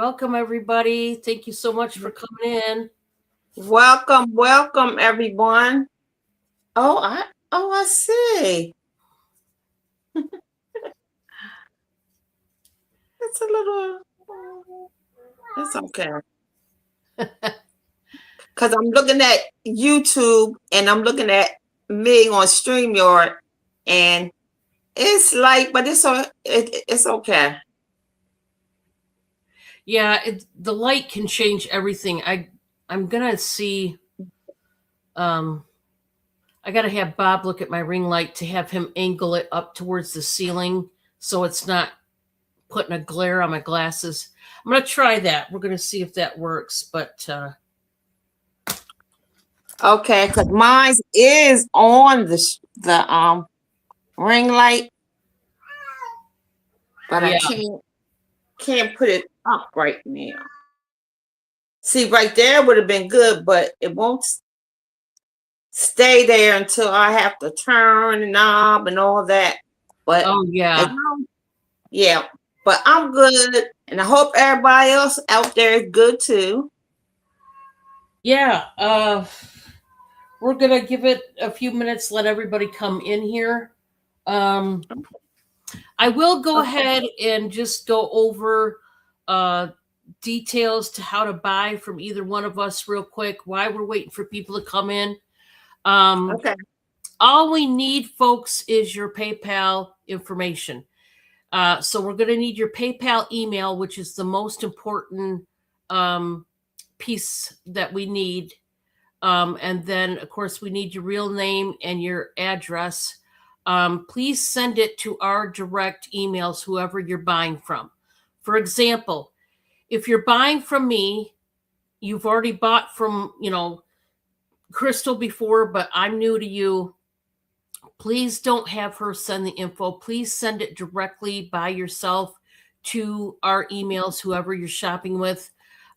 Welcome, everybody. Thank you so much for coming in. Welcome, everyone. I see. It's a little. It's okay. Because I'm looking at YouTube and I'm looking at me on StreamYard, and it's like, but it's okay. Yeah, the light can change everything. I'm gonna see. Um, I gotta have Bob look at my ring light to have him angle it up towards the ceiling so it's not putting a glare on my glasses. I'm gonna try that. We're gonna see if that works. But Okay, because mine is on the ring light, but I yeah, can't put it up right now. See, right there would have been good, but it won't stay there until I have to turn the knob and all that. But oh yeah, yeah, but I'm good, and I hope everybody else out there is good too. yeah. We're gonna give it a few minutes, let everybody come in here. Um, I will go Okay. ahead and just go over uh, details to how to buy from either one of us real quick while we're waiting for people to come in. Um, Okay. all we need, folks, is your PayPal information. So we're going to need your PayPal email, which is the most important um, piece that we need. And then, of course, we need your real name and your address. Please send it to our direct emails, whoever you're buying from. For example, if you're buying from me, you've already bought from, Crystal before, but I'm new to you. Please don't have her send the info. Please send it directly by yourself to our emails, whoever you're shopping with.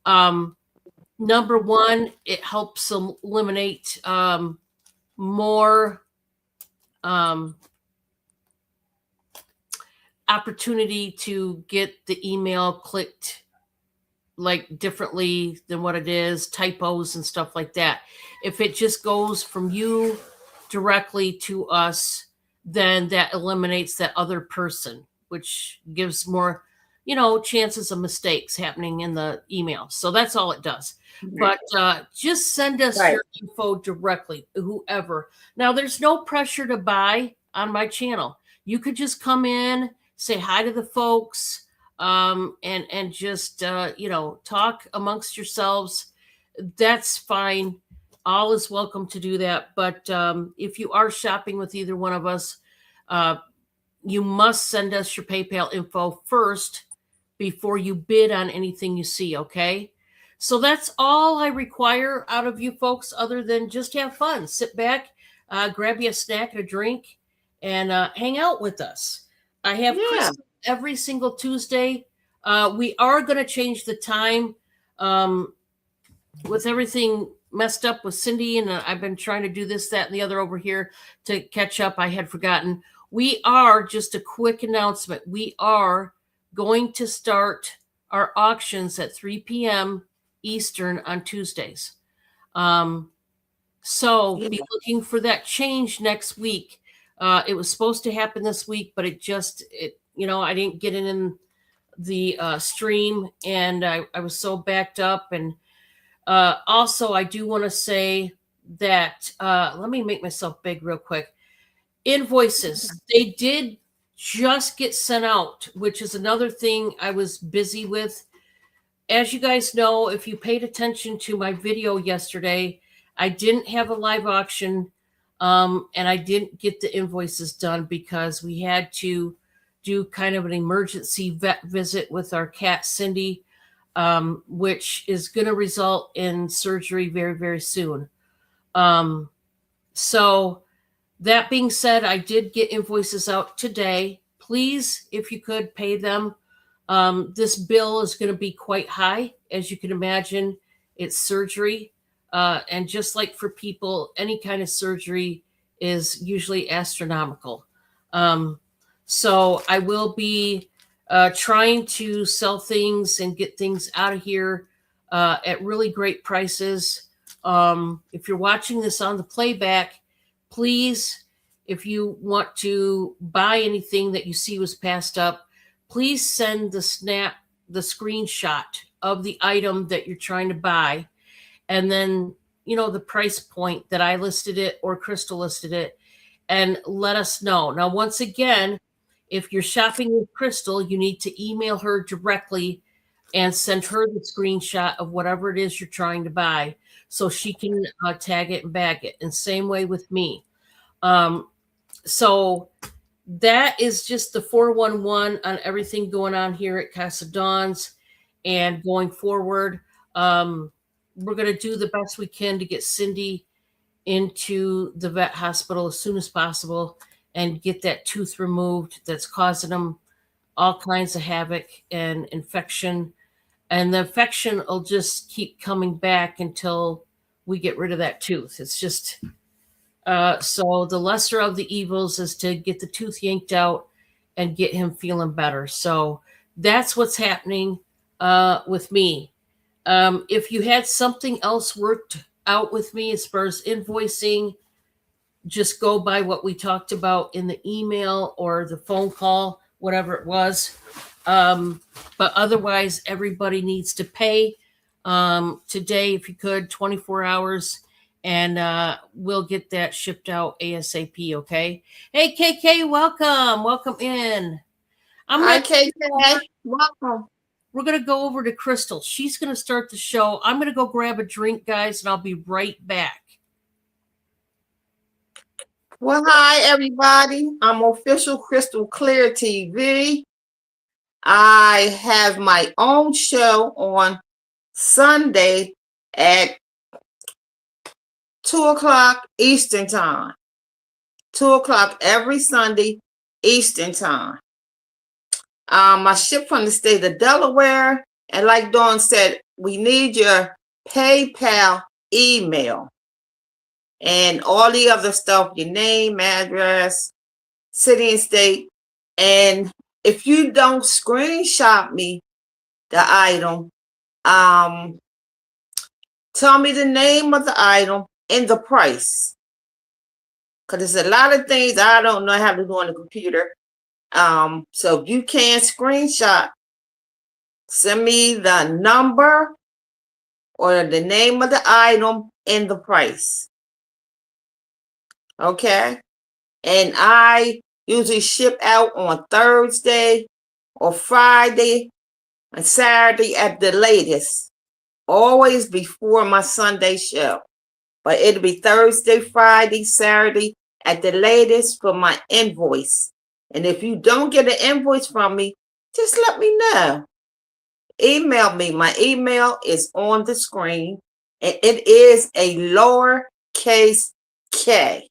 Number one, it helps eliminate more opportunity to get the email clicked like differently than what it is, typos and stuff like that. If it just goes from you directly to us, then that eliminates that other person, which gives more, chances of mistakes happening in the email. So that's all it does. But just send us Right. your info directly, whoever. Now, there's no pressure to buy on my channel. You could just come in, say hi to the folks, and just talk amongst yourselves. That's fine. All is welcome to do that. But if you are shopping with either one of us, uh, you must send us your PayPal info first before you bid on anything you see. Okay. So that's all I require out of you folks, other than just have fun, sit back, grab you a snack and a drink, and hang out with us. I have Yeah. Crystal every single Tuesday. We are going to change the time with everything messed up with Cindy, and I've been trying to do this, that, and the other over here to catch up. I had forgotten. We are, just a quick announcement, we are going to start our auctions at 3 p.m. Eastern on Tuesdays. So Yeah. be looking for that change next week. It was supposed to happen this week, but I didn't get it in the stream, and I was so backed up. And also, I do want to say that let me make myself big real quick. Invoices, they did just get sent out, which is another thing I was busy with. As you guys know, if you paid attention to my video yesterday, I didn't have a live auction, and I didn't get the invoices done because we had to do kind of an emergency vet visit with our cat Cindy, which is going to result in surgery very, very soon. So that being said, I did get invoices out today. Please, if you could, pay them. This bill is going to be quite high, as you can imagine. It's surgery. And just like for people, any kind of surgery is usually astronomical. So I will be trying to sell things and get things out of here at really great prices. If you're watching this on the playback, please, if you want to buy anything that you see was passed up, please send the screenshot of the item that you're trying to buy, and then, the price point that I listed it or Crystal listed it, and let us know. Now, once again, if you're shopping with Crystal, you need to email her directly and send her the screenshot of whatever it is you're trying to buy so she can tag it and bag it. And same way with me. So that is just the 411 on everything going on here at Casa Dawn's. And going forward, we're going to do the best we can to get Cindy into the vet hospital as soon as possible and get that tooth removed that's causing them all kinds of havoc and infection. And the infection will just keep coming back until we get rid of that tooth. It's just so the lesser of the evils is to get the tooth yanked out and get him feeling better. So that's what's happening with me. If you had something else worked out with me as far as invoicing, just go by what we talked about in the email or the phone call, whatever it was. But otherwise, everybody needs to pay today, if you could, 24 hours, and we'll get that shipped out ASAP. Okay. Hey, KK, welcome. Welcome in. Hi, KK. Welcome. We're going to go over to Crystal. She's going to start the show. I'm going to go grab a drink, guys, and I'll be right back. Well, hi, everybody. I'm Official Crystal Clear TV. I have my own show on Sunday at 2 o'clock Eastern Time. 2 o'clock every Sunday Eastern Time. I ship from the state of Delaware, and like Dawn said, we need your PayPal email and all the other stuff, your name, address, city and state. And if you don't screenshot me the item, tell me the name of the item and the price. Because there's a lot of things I don't know how to do on the computer. So if you can't screenshot, send me the number or the name of the item and the price. Okay? And I usually ship out on Thursday or Friday and Saturday at the latest. Always before my Sunday show. But it'll be Thursday, Friday, Saturday at the latest for my invoice. And if you don't get an invoice from me, just let me know. Email me. My email is on the screen, and it is a lowercase k.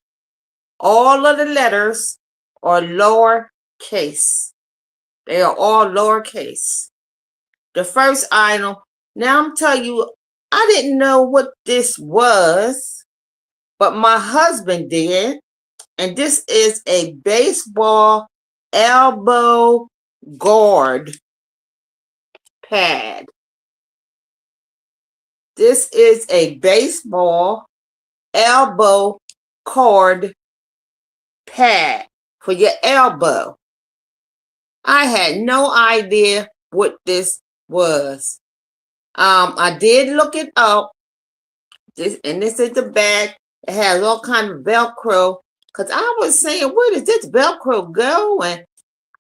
All of the letters are lowercase. They are all lowercase. The first item, now I'm telling you, I didn't know what this was, but my husband did. And this is a baseball elbow guard pad. This is a baseball elbow guard pad for your elbow. I had no idea what this was. I did look it up. This is the bag. It has all kinds of Velcro. Because I was saying, where does this Velcro go? And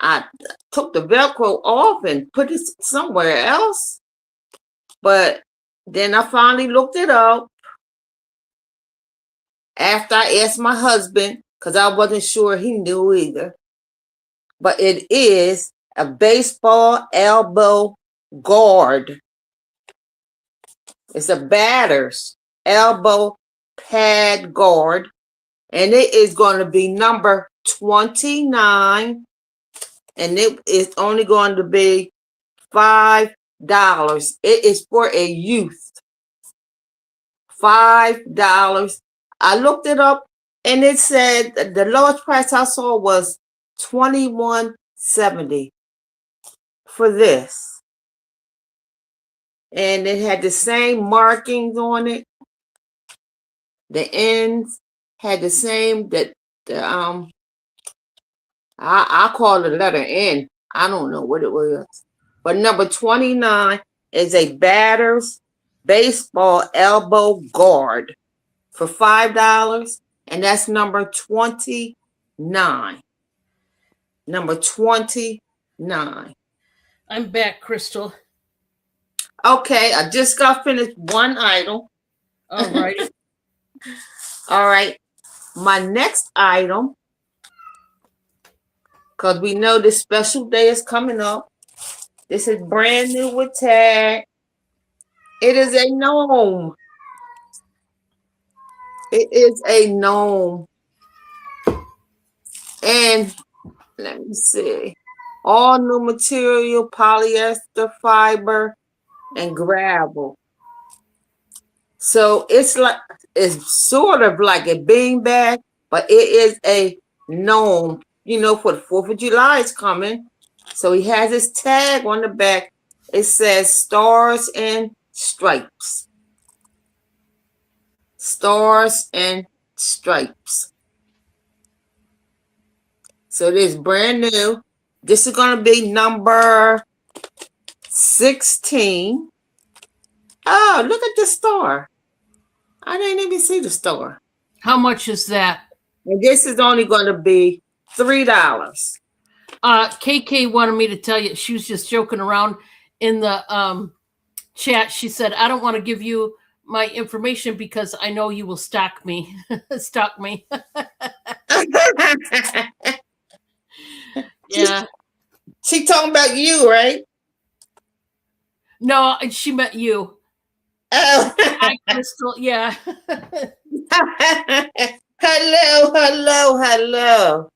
I took the Velcro off and put it somewhere else. But then I finally looked it up after I asked my husband, because I wasn't sure he knew either. But it is a baseball elbow guard. It's a batter's elbow pad guard. And it is going to be number 29. And it is only going to be $5. It is for a youth. $5. I looked it up and it said the lowest price I saw was $21.70. for this. And it had the same markings on it. The ends had the same I call the letter N. I don't know what it was. But number 29 is a batter's baseball elbow guard for $5. And that's number 29. Number 29. I'm back, Crystal. Okay, I just got finished one item. All right. All right. My next item, because we know this special day is coming up. This is brand new with tag. It is a gnome. It is a gnome. And let me see. All new material, polyester fiber, and gravel. So it's sort of like a beanbag, but it is a gnome. You know, for the 4th of July is coming. So he has his tag on the back. It says Stars and Stripes. Stars and Stripes. So it is brand new. This is going to be number 16. Oh, look at the star. I didn't even see the star. How much is that? And this is only going to be $3. KK wanted me to tell you, she was just joking around in the chat. She said, I don't want to give you my information because I know you will stalk me. Stalk me. Yeah. She talking about you, right? No, she meant you. Oh. Hi, Crystal. Yeah. Hello.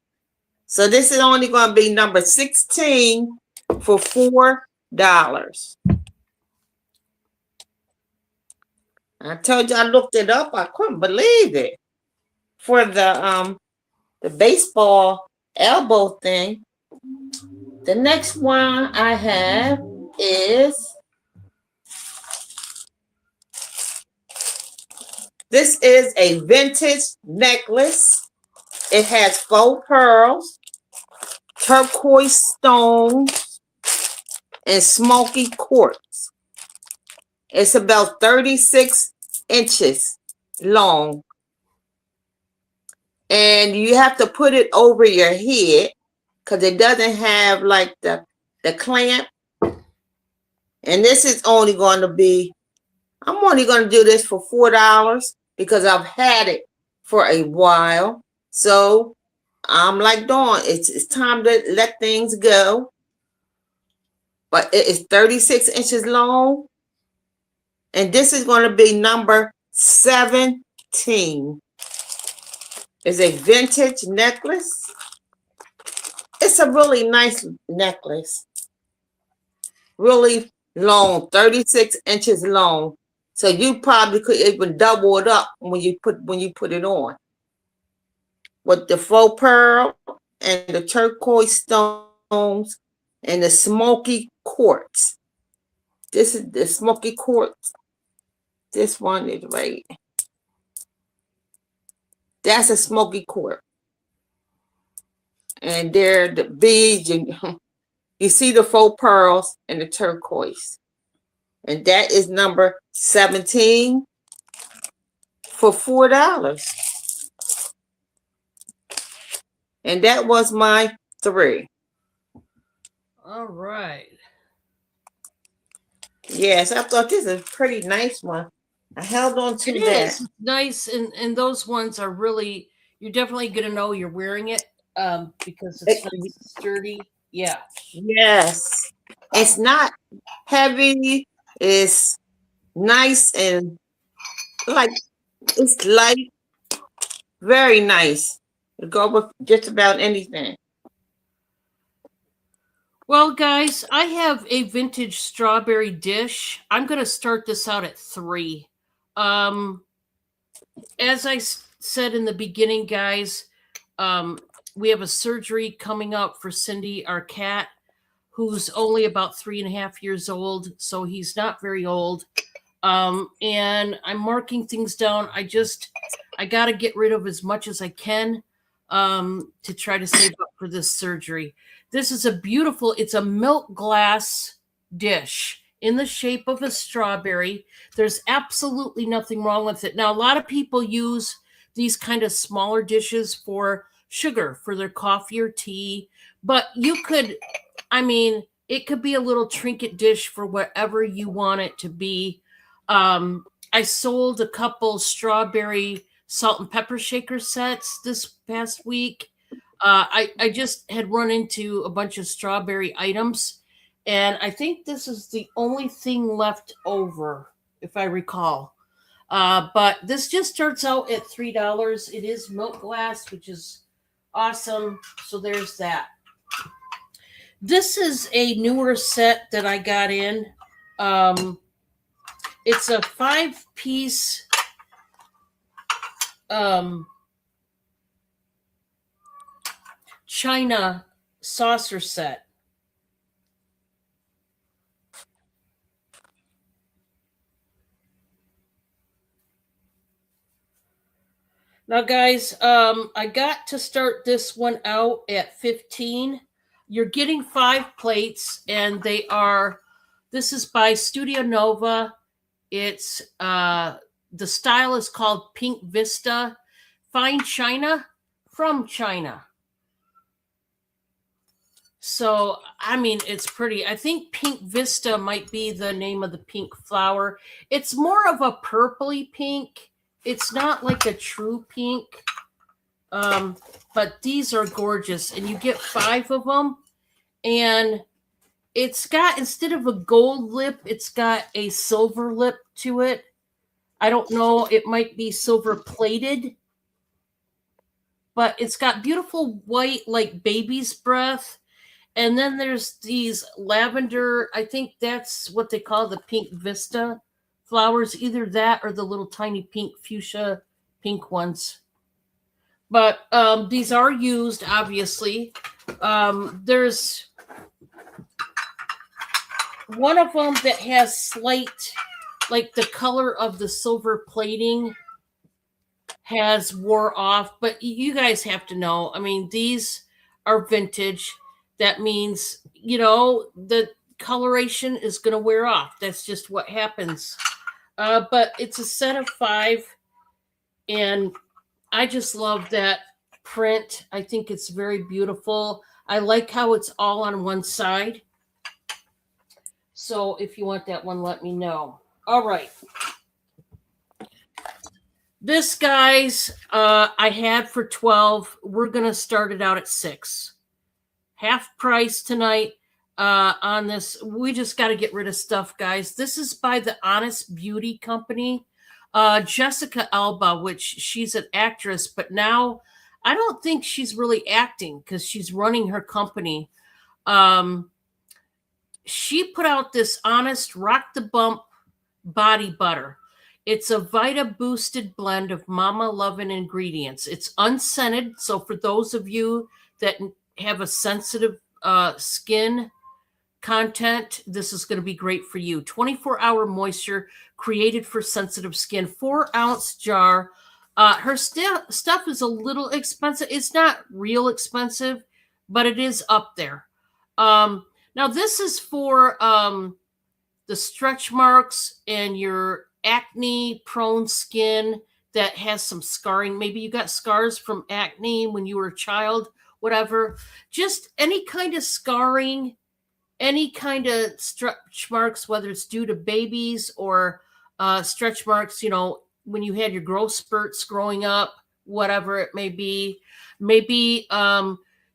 So this is only going to be number 16 for $4. I told you I looked it up. I couldn't believe it. For the baseball elbow thing. The next one I have is this is a vintage necklace. It has faux pearls, turquoise stones, and smoky quartz. It's about 36 inches long. And you have to put it over your head because it doesn't have like the clamp. And this is only going to be, I'm only going to do this for $4 because I've had it for a while. So I'm like Dawn, it's time to let things go. But it is 36 inches long. And this is going to be number 17. It's a vintage necklace. It's a really nice necklace. Really long, 36 inches long. So you probably could even double it up when you put it on. With the faux pearl and the turquoise stones and the smoky quartz. This is the smoky quartz. This one is right. That's a smoky quartz. And there the beads, and you see the faux pearls and the turquoise. And that is number 17 for $4. And that was my 3. All right. Yes, I thought this is a pretty nice one. I held on to It that. is nice, and those ones are really, you're definitely gonna know you're wearing it because it's nice and sturdy. Yeah. Yes. It's not heavy. It's nice and like it's light. Very nice. It go with just about anything. Well, guys, I have a vintage strawberry dish. I'm going to start this out at 3. As I said in the beginning, guys, we have a surgery coming up for Cindy, our cat, who's only about 3.5 years old, so he's not very old. And I'm marking things down. I got to get rid of as much as I can to try to save up for this surgery. This is it's a milk glass dish in the shape of a strawberry. There's absolutely nothing wrong with it. Now, a lot of people use these kind of smaller dishes for sugar, for their coffee or tea, but it could be a little trinket dish for whatever you want it to be. I sold a couple strawberry salt and pepper shaker sets this past week. I just had run into a bunch of strawberry items, and I think this is the only thing left over, if I recall. But this just starts out at $3. It is milk glass, which is awesome. So there's that. This is a newer set that I got in. It's a 5-piece China saucer set. Now, guys, I got to start this one out at 15. You're getting 5 plates, and this is by Studio Nova. It's the style is called Pink Vista. Fine China from China. So, it's pretty. I think Pink Vista might be the name of the pink flower. It's more of a purpley pink. It's not like a true pink. But these are gorgeous. And you get 5 of them. And it's got, instead of a gold lip, it's got a silver lip to it. I don't know. It might be silver plated. But it's got beautiful white, like baby's breath. And then there's these lavender, I think that's what they call the Pink Vista flowers. Either that or the little tiny pink fuchsia pink ones. But these are used, obviously. There's one of them that has slight, like the color of the silver plating has wore off. But you guys have to know, these are vintage. That means, the coloration is going to wear off. That's just what happens. But it's a set of 5. And I just love that print. I think it's very beautiful. I like how it's all on one side. So if you want that one, let me know. All right. This, guys, I had for 12. We're going to start it out at 6. Half price tonight on this. We just got to get rid of stuff, guys. This is by the Honest Beauty Company. Jessica Alba, which she's an actress, but now I don't think she's really acting because she's running her company. She put out this Honest Rock the Bump body butter. It's a Vita boosted blend of mama loving ingredients. It's unscented. So for those of you that have a sensitive skin content, this is going to be great for you. 24-hour moisture created for sensitive skin. 4-ounce jar. Her stuff is a little expensive. It's not real expensive, but it is up there. Now this is for the stretch marks and your acne prone skin that has some scarring. Maybe you got scars from acne when you were a child, whatever. Just any kind of scarring, any kind of stretch marks, whether it's due to babies or stretch marks, when you had your growth spurts growing up, whatever it may be. Maybe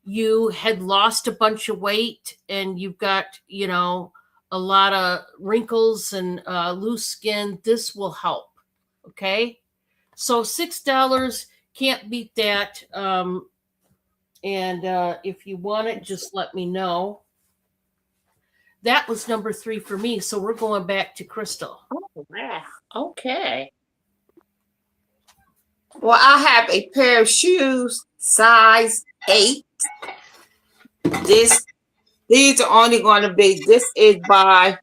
you had lost a bunch of weight and you've got, a lot of wrinkles and loose skin. This will help. Okay. So $6, can't beat that. And if you want it, just let me know. That was number 3 for me. So we're going back to Crystal. Oh, wow. Okay. Well, I have a pair of shoes, size 8. This These are only going to be, this is by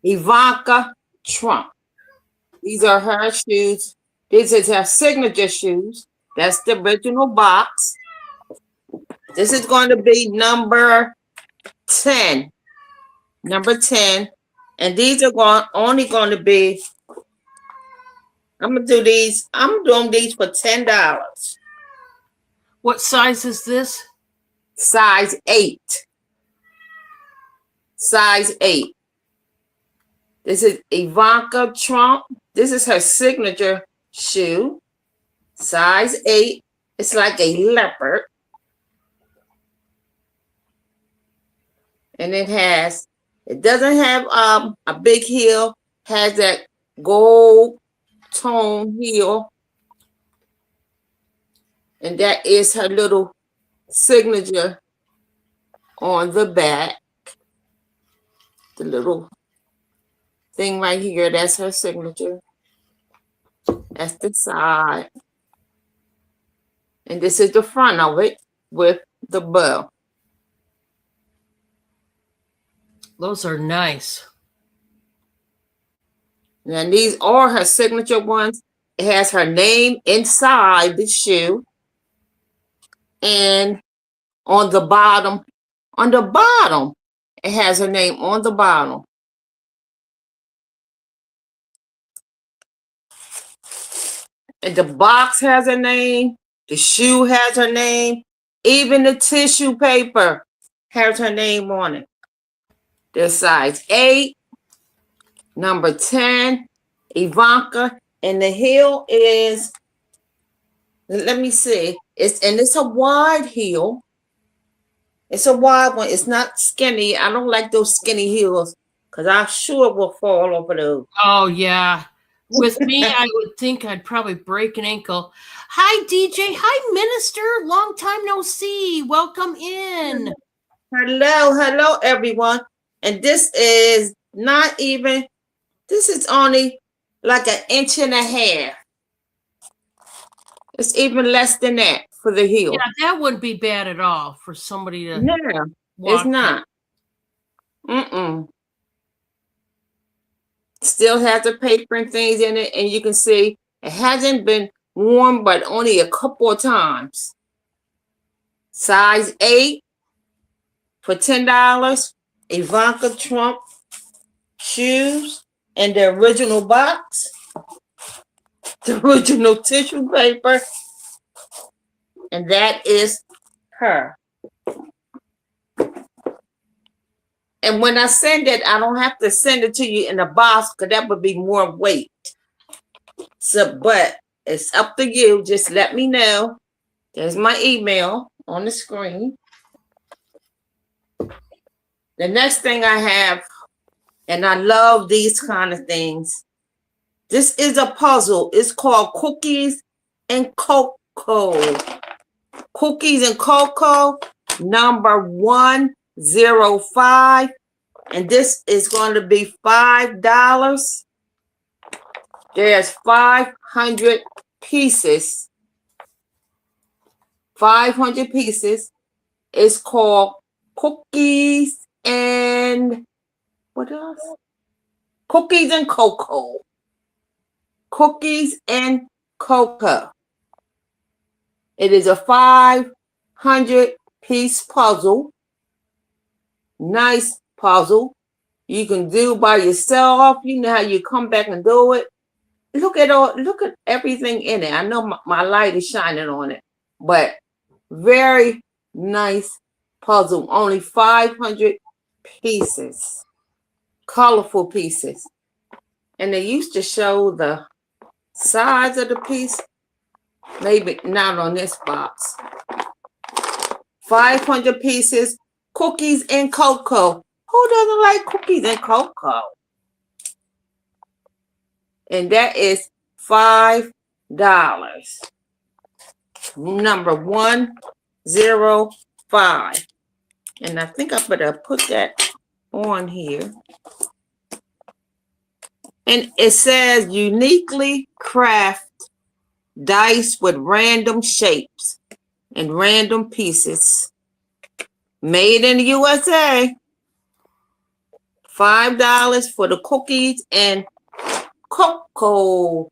Ivanka Trump. These are her shoes. This is her signature shoes. That's the original box. This is going to be number 10. Number 10. And these are only going to be, I'm doing these for $10. What size is this? Size 8. Size 8. This is Ivanka Trump. This is her signature shoe. Size 8. It's like a leopard. And it doesn't have a big heel. Has that gold tone heel. And that is her little signature on the back. The little thing right here, that's her signature. That's the side. And this is the front of it with the bow. Those are nice. And these are her signature ones. It has her name inside the shoe. And on the bottom, it has her name on the bottom. And the box has her name. The shoe has her name. Even the tissue paper has her name on it. They're size 8, number 10, Ivanka. And the heel is, let me see. It's a wide heel. It's a wide one. It's not skinny. I don't like those skinny heels because I sure will fall over those. Oh, yeah. With me, I would think I'd probably break an ankle. Hi, DJ. Hi, Minister. Long time no see. Welcome in. Hello, everyone. And this is this is only like 1.5 inches. It's even less than that for the heel. Yeah, that wouldn't be bad at all for somebody to. Yeah, it's not. Still has the paper and things in it, and you can see it hasn't been worn but only a couple of times. Size 8 for $10. Ivanka Trump shoes and the original box, the original tissue paper, and that is her. And when I send it, I don't have to send it to you in a box because that would be more weight. So, but it's up to you. Just let me know. There's my email on the screen. The next thing I have, and I love these kind of things. This is a puzzle. It's called Cookies and Cocoa. Cookies and Cocoa, number 105. And this is going to be $5. There's 500 pieces. 500 pieces. It's called Cookies and what else? Cookies and Cocoa. Cookies and Cocoa. It is a 500-piece puzzle. Nice puzzle. You can do by yourself. You know how you come back and do it. Look at everything in it. I know my light is shining on it, but very nice puzzle. Only 500 pieces. Colorful pieces. And they used to show the size of the piece. Maybe not on this box. 500 pieces. Cookies and Cocoa. Who doesn't like cookies and cocoa? And that is $5. Number 105. And I think I better put that on here. And it says uniquely craft dice with random shapes in random pieces. Made in the USA. $5 for the cookies and cocoa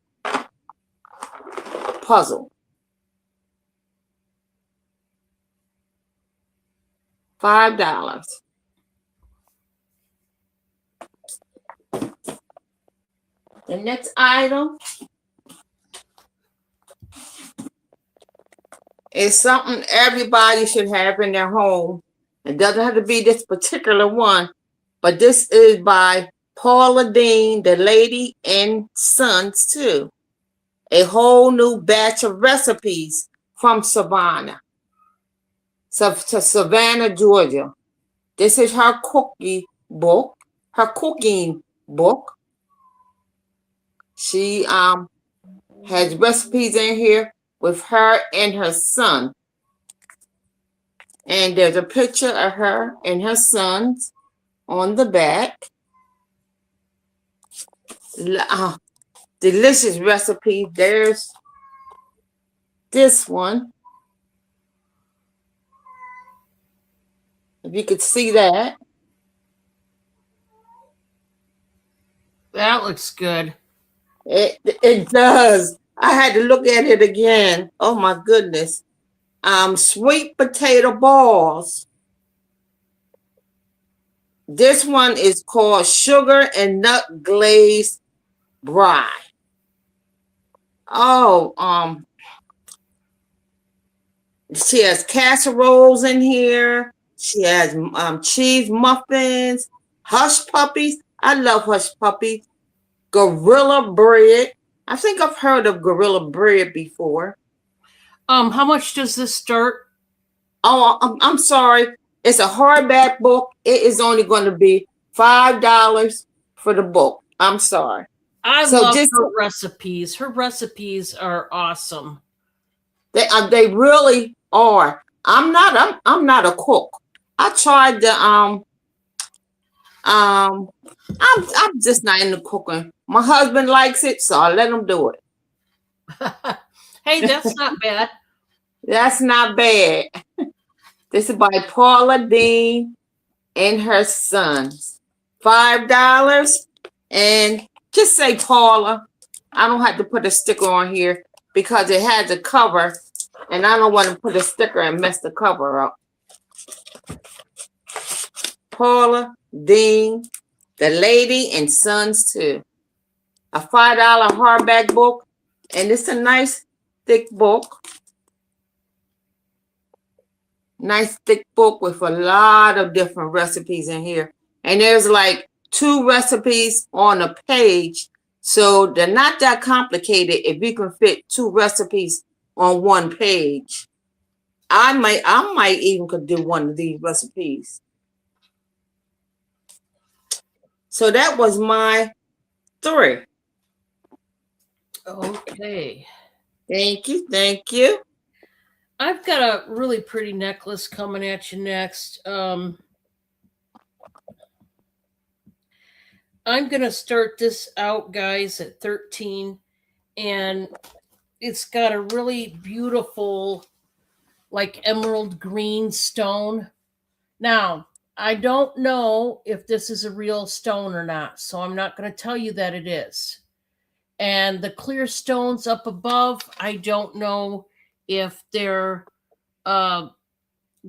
puzzle. $5. The next item is something everybody should have in their home. It doesn't have to be this particular one, but this is by Paula Deen, the Lady and Sons too. A whole new batch of recipes from Savannah. To Savannah, Georgia. This is her cooking book. She has recipes in here with her and her son. And there's a picture of her and her sons on the back. Delicious recipe. There's this one. If you could see that. That looks good. It does. I had to look at it again. Oh my goodness. Sweet potato balls. This one is called sugar and nut glazed brie. Oh, she has casseroles in here. She has cheese muffins, hush puppies. I love hush puppies. Gorilla bread. I think I've heard of Gorilla bread before. How much does this start? Oh, I'm sorry. It's a hardback book. It is only going to be $5 for the book. I'm sorry. I love her recipes. Her recipes are awesome. They really are. I'm not a cook. I tried the I'm just not into cooking. My husband likes it, so I let him do it. Hey, that's not bad. That's not bad. This is by Paula Deen and her sons. $5. And just say Paula. I don't have to put a sticker on here because it has a cover, and I don't want to put a sticker and mess the cover up. Paula Deen, the Lady and Sons too. A $5 hardback book, and it's a nice thick book. Nice thick book with a lot of different recipes in here. And there's like 2 recipes on a page. So they're not that complicated if you can fit 2 recipes on one page. I might even could do one of these recipes. So that was my 3. Okay. Thank you. Thank you. I've got a really pretty necklace coming at you next. I'm going to start this out, guys, at 13. And it's got a really beautiful, like emerald green stone. Now, I don't know if this is a real stone or not, so I'm not going to tell you that it is. And the clear stones up above, I don't know if they're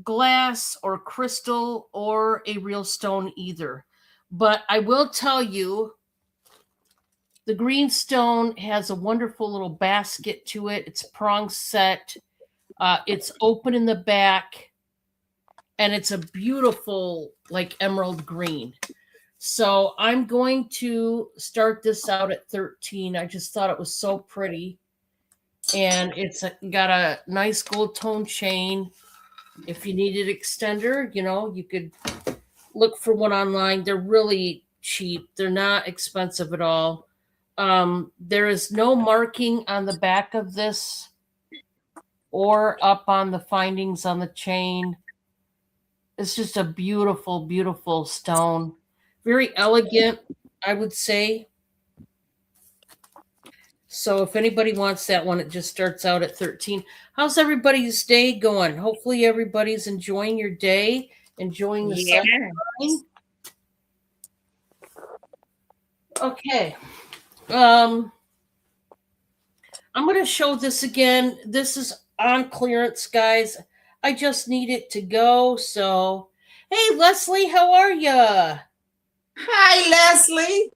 glass or crystal or a real stone either. But I will tell you, the green stone has a wonderful little basket to it. It's prong set. It's open in the back. And it's a beautiful, like emerald green. So I'm going to start this out at 13. I just thought it was so pretty. And it's got a nice gold tone chain. If you needed extender, you could look for one online. They're really cheap. They're not expensive at all. There is no marking on the back of this or up on the findings on the chain. It's just a beautiful, beautiful stone. Very elegant, I would say. So if anybody wants that one, it just starts out at 13. How's everybody's day going? Hopefully everybody's enjoying your day, enjoying the Yeah. sunshine. Okay. I'm going to show this again. This is on clearance, guys. I just need it to go. So, hey, Leslie, how are ya? Hi, Leslie.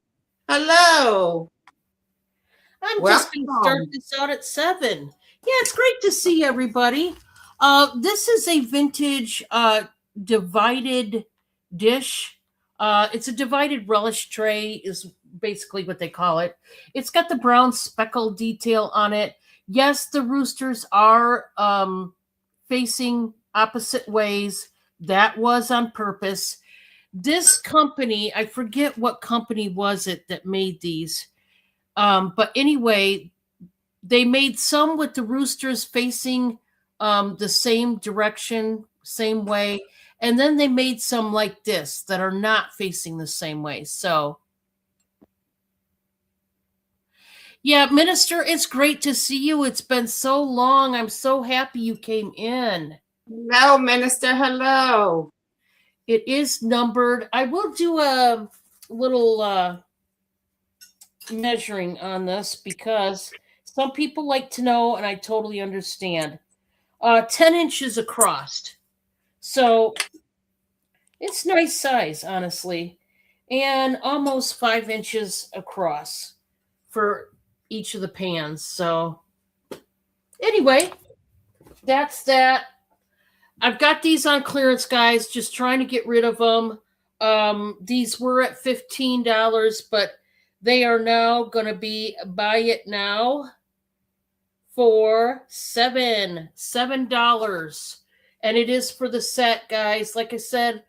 Hello. I'm just going to start Welcome. this out at 7. Yeah, it's great to see everybody. This is a vintage divided dish. It's a divided relish tray, is basically what they call it. It's got the brown speckle detail on it. Yes, the roosters are facing opposite ways. That was on purpose. This company, I forget what company was it that made these. But anyway, they made some with the roosters facing the same direction, same way. And then they made some like this that are not facing the same way. So, yeah, Minister, it's great to see you. It's been so long. I'm so happy you came in. Hello, Minister. Hello. It is numbered. I will do a little measuring on this because some people like to know, and I totally understand. 10 inches across. So it's nice size, honestly, and almost 5 inches across for each of the pans. So anyway, that's that. I've got these on clearance, guys, just trying to get rid of them. These were at $15, but they are now going to be buy it now for $7. And it is for the set, guys. Like I said,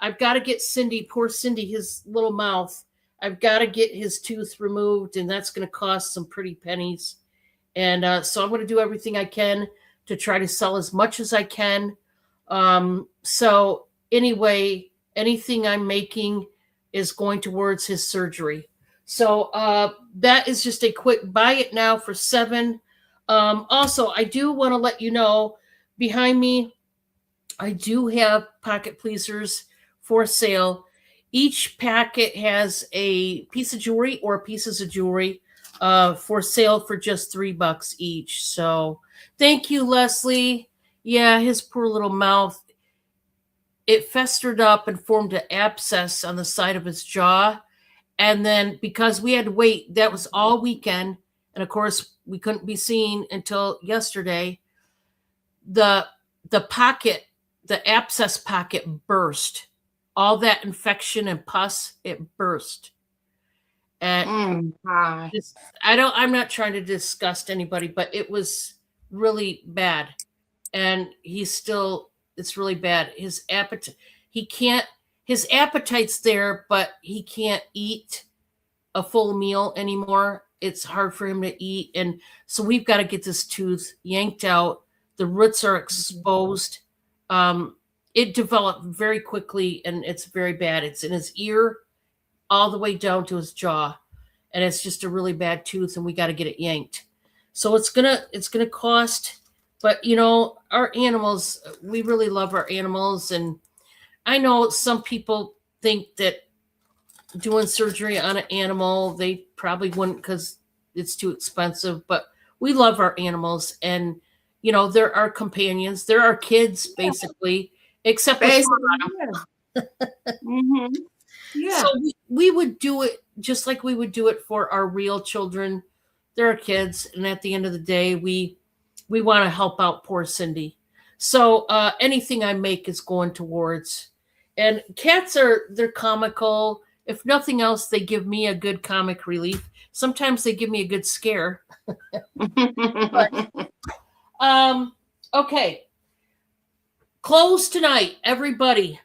I've got to get Cindy, poor Cindy, his little mouth. I've got to get his tooth removed, and that's going to cost some pretty pennies. And so I'm going to do everything I can to try to sell as much as I can. So anyway, anything I'm making is going towards his surgery. So that is just a quick buy it now for $7. Also, I do want to let you know behind me, I do have pocket pleasers for sale. Each packet has a piece of jewelry or pieces of jewelry for sale for just $3 each. So thank you, Leslie. Yeah, his poor little mouth. It festered up and formed an abscess on the side of his jaw. And then because we had to wait, that was all weekend. And of course, we couldn't be seen until yesterday. The pocket, the abscess pocket burst. All that infection and pus, it burst. And Hi. I'm not trying to disgust anybody, but it was really bad. And it's really bad. His appetite's there, but he can't eat a full meal anymore. It's hard for him to eat. And so we've got to get this tooth yanked out. The roots are exposed. It developed very quickly and it's very bad. It's in his ear all the way down to his jaw. And it's just a really bad tooth and we got to get it yanked. So it's going to cost, but our animals, we really love our animals. And I know some people think that doing surgery on an animal, they probably wouldn't because it's too expensive, but we love our animals and they're our companions. They're our kids, basically, except Yeah. So we would do it just like we would do it for our real children. They're our kids. And at the end of the day, we want to help out poor Cindy. So anything I make is going towards. And cats they're comical. If nothing else, they give me a good comic relief. Sometimes they give me a good scare. Okay. Clothes tonight, everybody,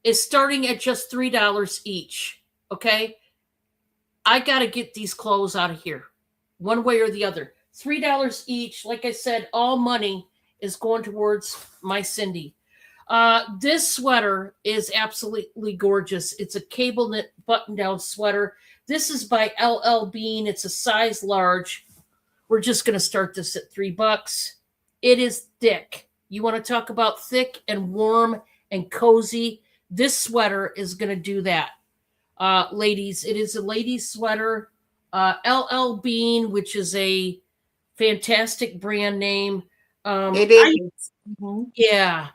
is starting at just $3 each. Okay. I got to get these clothes out of here one way or the other. $3 each. Like I said, all money is going towards my Cindy. This sweater is absolutely gorgeous. It's a cable knit button down sweater. This is by LL Bean. It's a size large. We're just going to start this at $3. It is thick. You want to talk about thick and warm and cozy? This sweater is going to do that. Ladies, it is a ladies sweater. LL Bean, which is a fantastic brand name. It is. Yeah.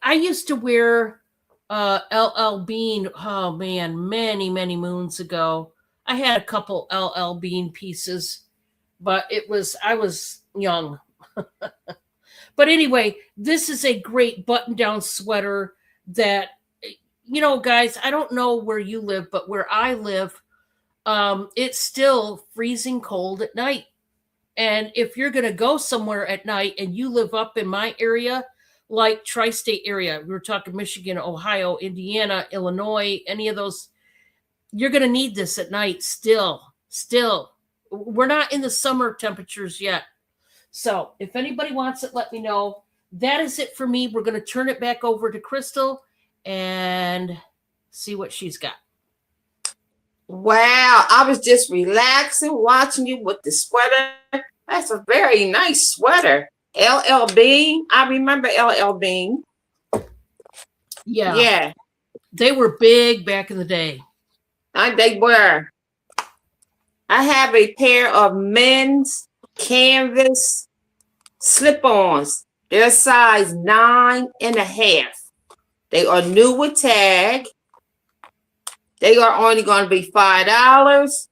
I used to wear LL Bean, oh man, many, many moons ago. I had a couple LL Bean pieces, but I was young. But anyway, this is a great button down sweater that, guys, I don't know where you live, but where I live, it's still freezing cold at night. And if you're going to go somewhere at night and you live up in my area, like tri-state area, we were talking Michigan, Ohio, Indiana, Illinois, any of those, you're going to need this at night still. We're not in the summer temperatures yet. So if anybody wants it, let me know. That is it for me. We're going to turn it back over to Crystal and see what she's got. Wow, I was just relaxing, watching you with the sweater. That's a very nice sweater. LL Bean. I remember LL Bean. Yeah. They were big back in the day. They were. I have a pair of men's canvas slip-ons. They're size 9.5. They are new with tag. They are only going to be $5.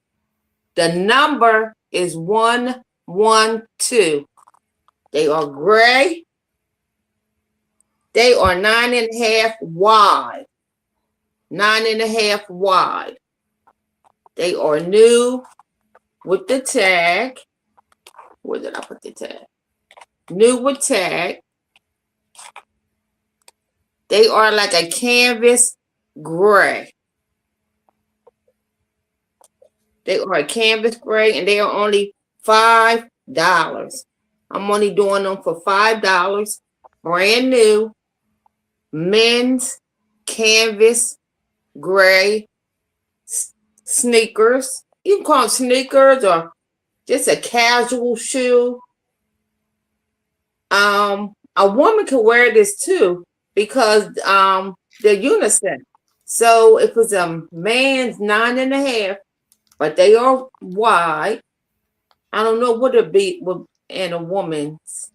The number is 112. They are gray. They are 9.5 wide. 9.5 wide. They are new with the tag. Where did I put the tag? New with tag. They are like a canvas gray. They are a canvas gray, and they are only $5. I'm only doing them for $5. Brand new men's canvas gray sneakers. You can call them sneakers or just a casual shoe. A woman can wear this too because they're unisex. So if it's a man's 9.5, but they are wide. I don't know what it'd be in a woman's.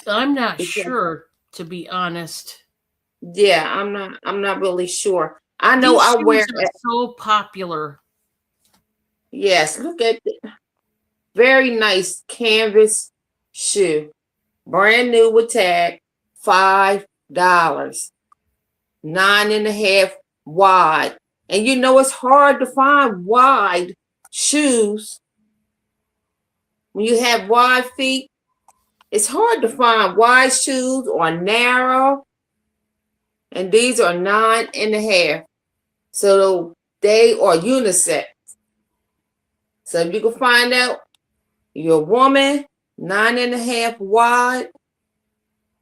I'm not sure, to be honest. Yeah, I'm not really sure. I know I wear it. So popular. Yes, look at it. Very nice canvas shoe. Brand new with tag. $5. 9.5 wide. And it's hard to find wide shoes. When you have wide feet, it's hard to find wide shoes or narrow. And these are 9.5. So they are unisex. So if you can find out you're a woman, 9.5 wide,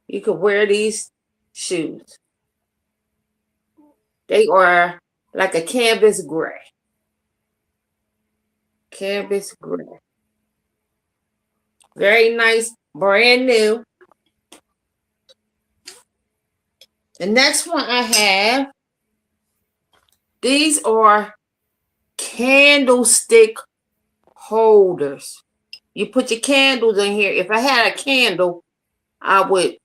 you can wear these shoes. They are like a canvas gray. Canvas gray. Very nice, brand new. The next one I have, these are candlestick holders. You put your candles in here. If I had a candle, I would,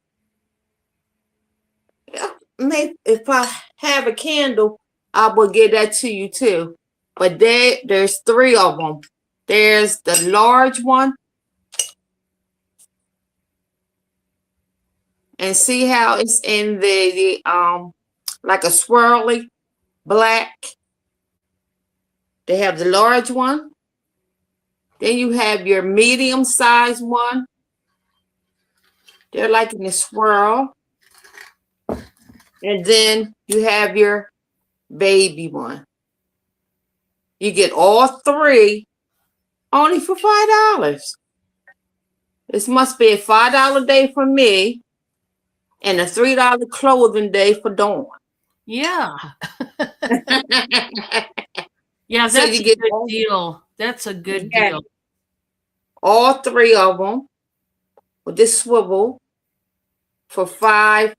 if I have a candle, I will give that to you too. But there's 3 of them. There's the large one. And see how it's in the like a swirly black. They have the large one. Then you have your medium size one. They're like in the swirl. And then you have your baby one. You get all 3 only for $5. This must be a $5 day for me and a $3 clothing day for Dawn. Yeah. Yeah, So that's you a get good deal. That's a good yeah, deal. all three of them with this swivel for $5.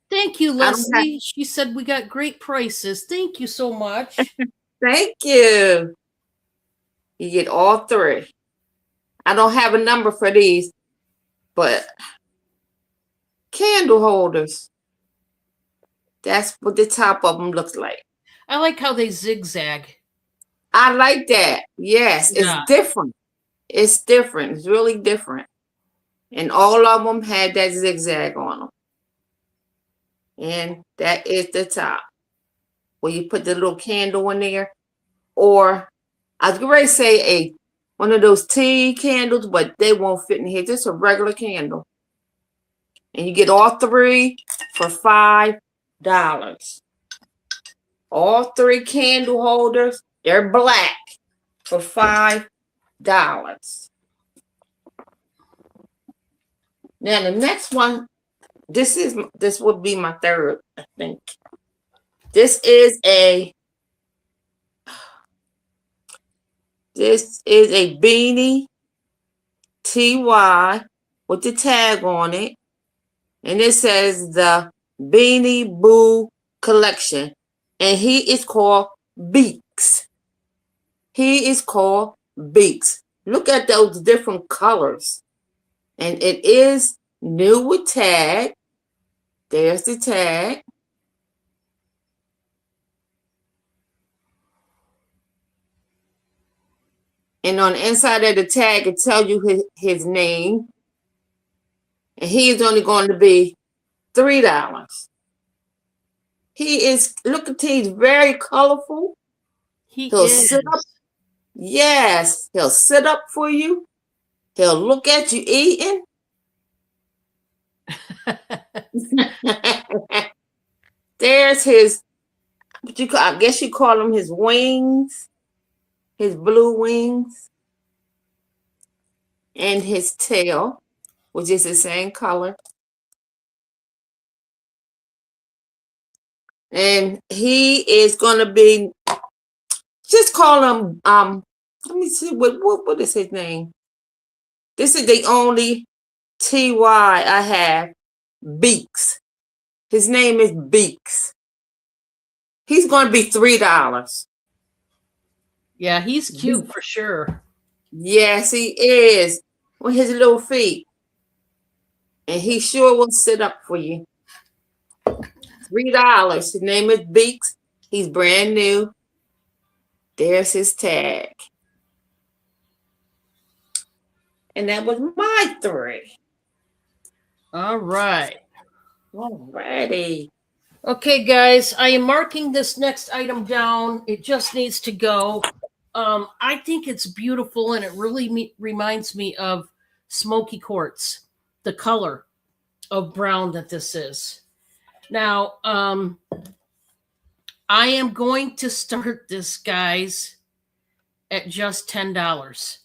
Thank you, I don't have. Leslie. She said we got great prices. Thank you so much. Thank you. You get all three. I don't have a number for these, but candle holders. That's what the top of them looks like. I like how they zigzag. I like that. Yes, it's Yeah. different. It's different. It's really different. And all of them had that zigzag on them. And that is the top where you put the little candle in there. Or I was going to say one of those tea candles, but they won't fit in here. Just a regular candle. And you get all three for $5. All three candle holders, they're black for $5. Now the next one, this would be my third, I think. This is a beanie TY with the tag on it. And it says the Beanie Boo collection. And he is called Beaks. He is called Beaks. Look at those different colors. And it is new with tag. There's the tag. And on the inside of the tag, it tells you his name. And he is only going to be $3. He is, look at he's very colorful. He He'll is. sit up. Yes, he'll sit up for you. He'll look at you eating. There's his, I guess you call them his wings, his blue wings, and his tail, which is the same color. And he is going to be, just call him, let me see, what is his name? This is the only TY I have, Beaks. His name is Beaks. He's going to be $3. Yeah, he's cute for sure. Yes, he is. With his little feet. And he sure will sit up for you. $3. His name is Beaks. He's brand new. There's his tag. And that was my three. All right. Alrighty. Okay, guys, I am marking this next item down. It just needs to go. I think it's beautiful, and it really reminds me of smoky quartz, the color of brown that this is. Now, I am going to start this, guys, at just $10.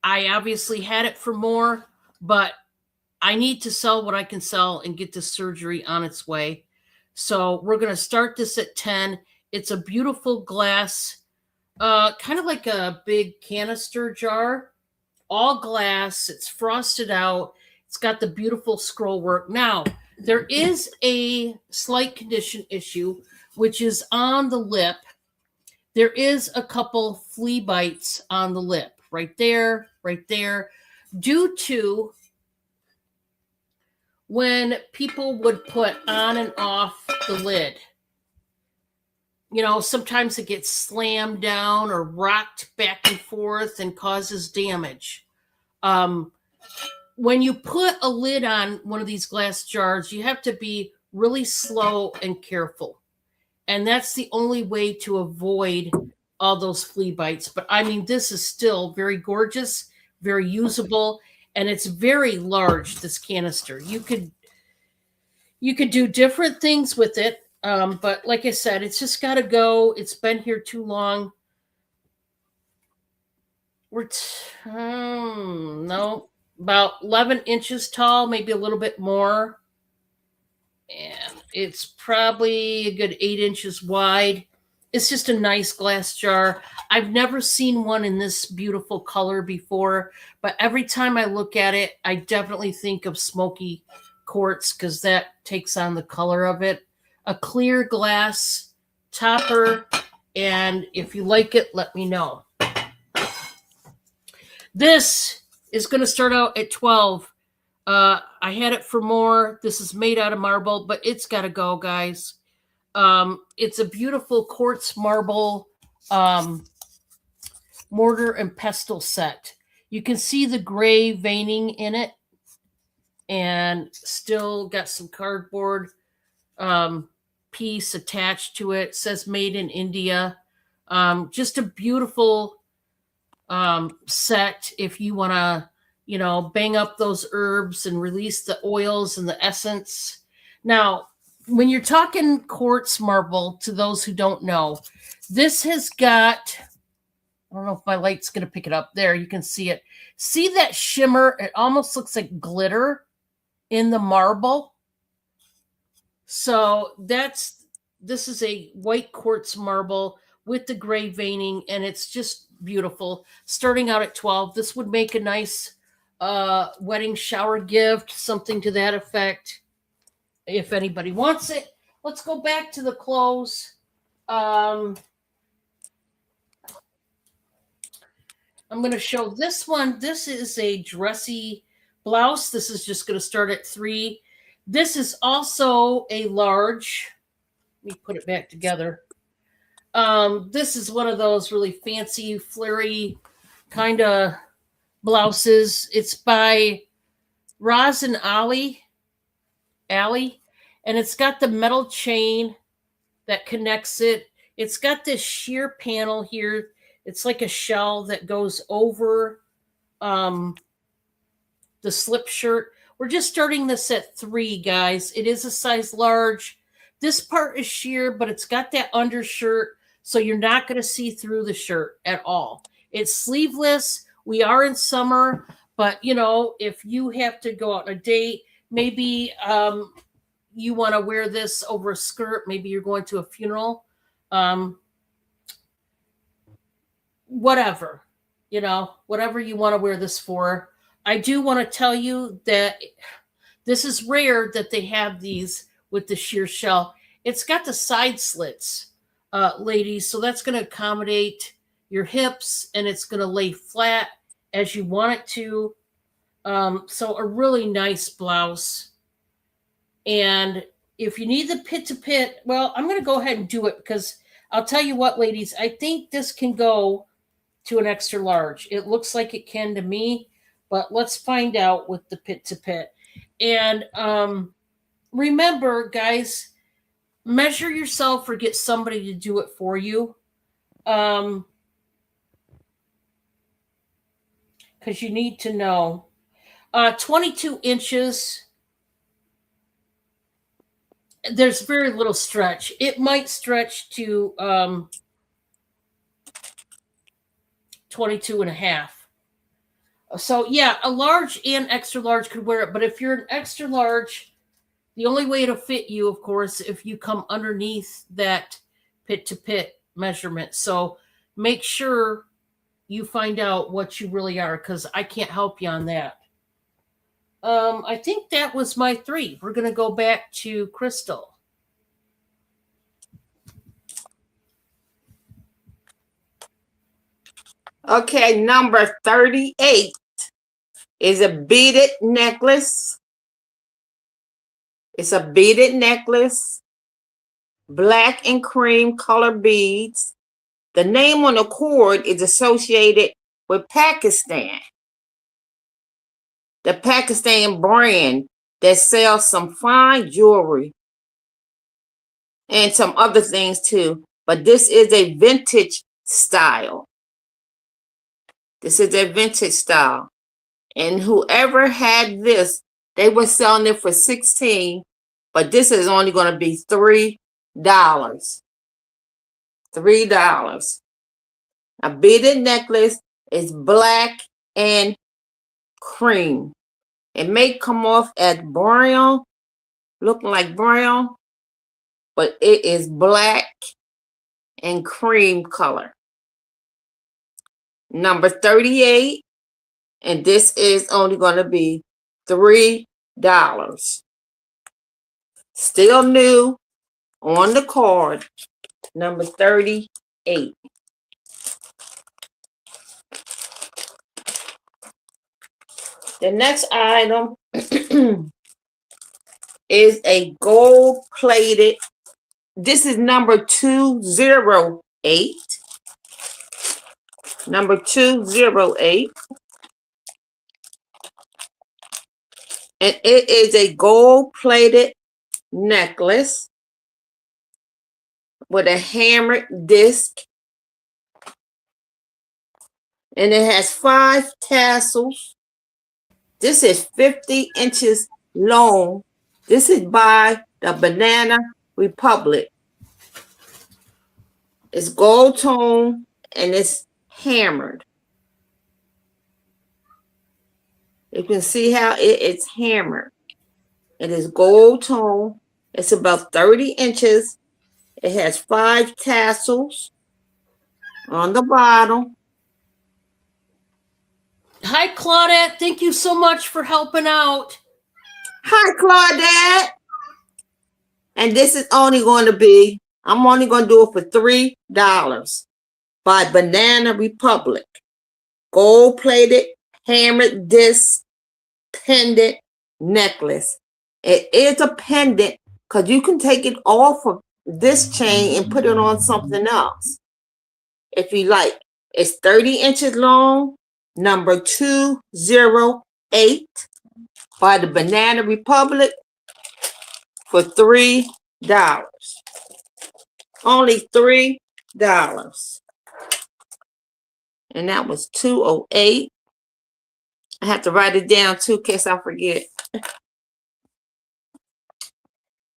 I obviously had it for more, but I need to sell what I can sell and get this surgery on its way. So we're going to start this at 10. It's a beautiful glass, kind of like a big canister jar, all glass. It's frosted out. It's got the beautiful scroll work. Now, there is a slight condition issue, which is on the lip. There is a couple flea bites on the lip, right there, due to when people would put on and off the lid. You know, sometimes it gets slammed down or rocked back and forth and causes damage. When you put a lid on one of these glass jars, you have to be really slow and careful. And that's the only way to avoid all those flea bites. But I mean, this is still very gorgeous, very usable, and it's very large, this canister. You could do different things with it. But like I said, it's just got to go. It's been here too long. We're no, about 11 inches tall, maybe a little bit more. And it's probably a good 8 inches wide. it's just a nice glass jar. I've never seen one in this beautiful color before, but every time I look at it, I definitely think of smoky quartz because that takes on the color of it. A clear glass topper, and if you like it, let me know. This is going to start out at 12. I had it for more. This is made out of marble, but it's got to go, guys. It's a beautiful quartz marble mortar and pestle set. You can see the gray veining in it, and still got some cardboard piece attached to it. It says made in India. Just a beautiful set if you want to, bang up those herbs and release the oils and the essence. Now, when you're talking quartz marble, to those who don't know, this has got, I don't know if my light's going to pick it up. There, you can see it. See that shimmer? It almost looks like glitter in the marble. So this is a white quartz marble with the gray veining, and it's just beautiful. Starting out at 12, this would make a nice wedding shower gift, something to that effect, if anybody wants it. Let's go back to the clothes. I'm going to show this one. This is a dressy blouse. This is just going to start at 3. This is also a large. Let me put it back together. This is one of those really fancy, flary kind of blouses. It's by Roz and Ali, and it's got the metal chain that connects it. It's got this sheer panel here. It's like a shell that goes over the slip shirt. We're just starting this at 3, guys. It is a size large. This part is sheer, but it's got that undershirt, so you're not going to see through the shirt at all. It's sleeveless. We are in summer, but, if you have to go out on a date, maybe you want to wear this over a skirt. Maybe you're going to a funeral. Whatever, whatever you want to wear this for. I do want to tell you that this is rare that they have these with the sheer shell. It's got the side slits, ladies, so that's going to accommodate your hips, and it's going to lay flat as you want it to. So a really nice blouse. And if you need the pit to pit, well, I'm going to go ahead and do it because I'll tell you what, ladies, I think this can go to an extra large. It looks like it can to me, but let's find out with the pit to pit. And remember, guys, measure yourself or get somebody to do it for you. Because you need to know. 22 inches. There's very little stretch. It might stretch to 22 and a half. So yeah, a large and extra large could wear it. But if you're an extra large, the only way it'll fit you, of course, if you come underneath that pit to pit measurement. So make sure you find out what you really are, because I can't help you on that. I think that was my 3. We're going to go back to Crystal. Okay, number 38 is a beaded necklace. It's a beaded necklace, black and cream color beads. The name on the cord is associated with Pakistan. The Pakistan brand that sells some fine jewelry and some other things too. But this is a vintage style. This is a vintage style. And whoever had this, they were selling it for $16, but this is only going to be $3. $3. A beaded necklace is black and cream. It may come off as brown, looking like brown, but it is black in cream color. Number 38, and this is only going to be $3. Still new on the card. Number 38. The next item is a gold-plated. This is number 208. Number 208. And it is a gold-plated necklace with a hammered disc. And it has 5 tassels. This is 50 inches long. This is by the Banana Republic. It's gold tone and it's hammered. You can see how it's hammered. It is gold tone. It's about 30 inches. It has 5 tassels on the bottom. Hi, Claudette. Thank you so much for helping out. Hi, Claudette. And this is only going to be, I'm only going to do it for $3 by Banana Republic. Gold-plated, hammered disc pendant necklace. It is a pendant because you can take it off of this chain and put it on something else if you like. It's 30 inches long. Number 208 by the Banana Republic for $3. Only $3. And that was 208. I have to write it down too in case I forget.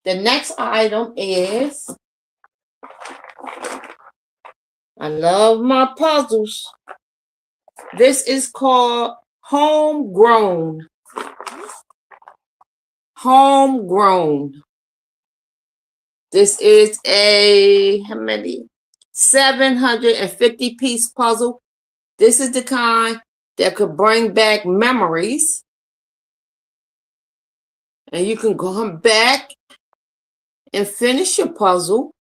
The next item is, I love my puzzles. This is called Homegrown. Homegrown. This is a, how many? 750 piece puzzle. This is the kind that could bring back memories. And you can come back and finish your puzzle.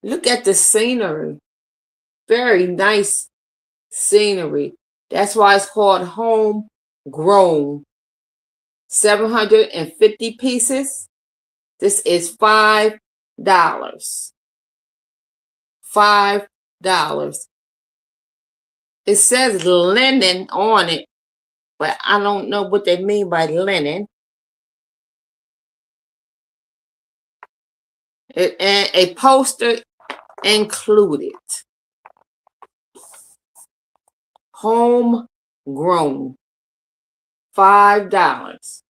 Look at the scenery. Very nice scenery. That's why it's called Homegrown. 750 pieces. This is $5. $5. It says linen on it, but I don't know what they mean by linen. And a poster included. Homegrown. $5.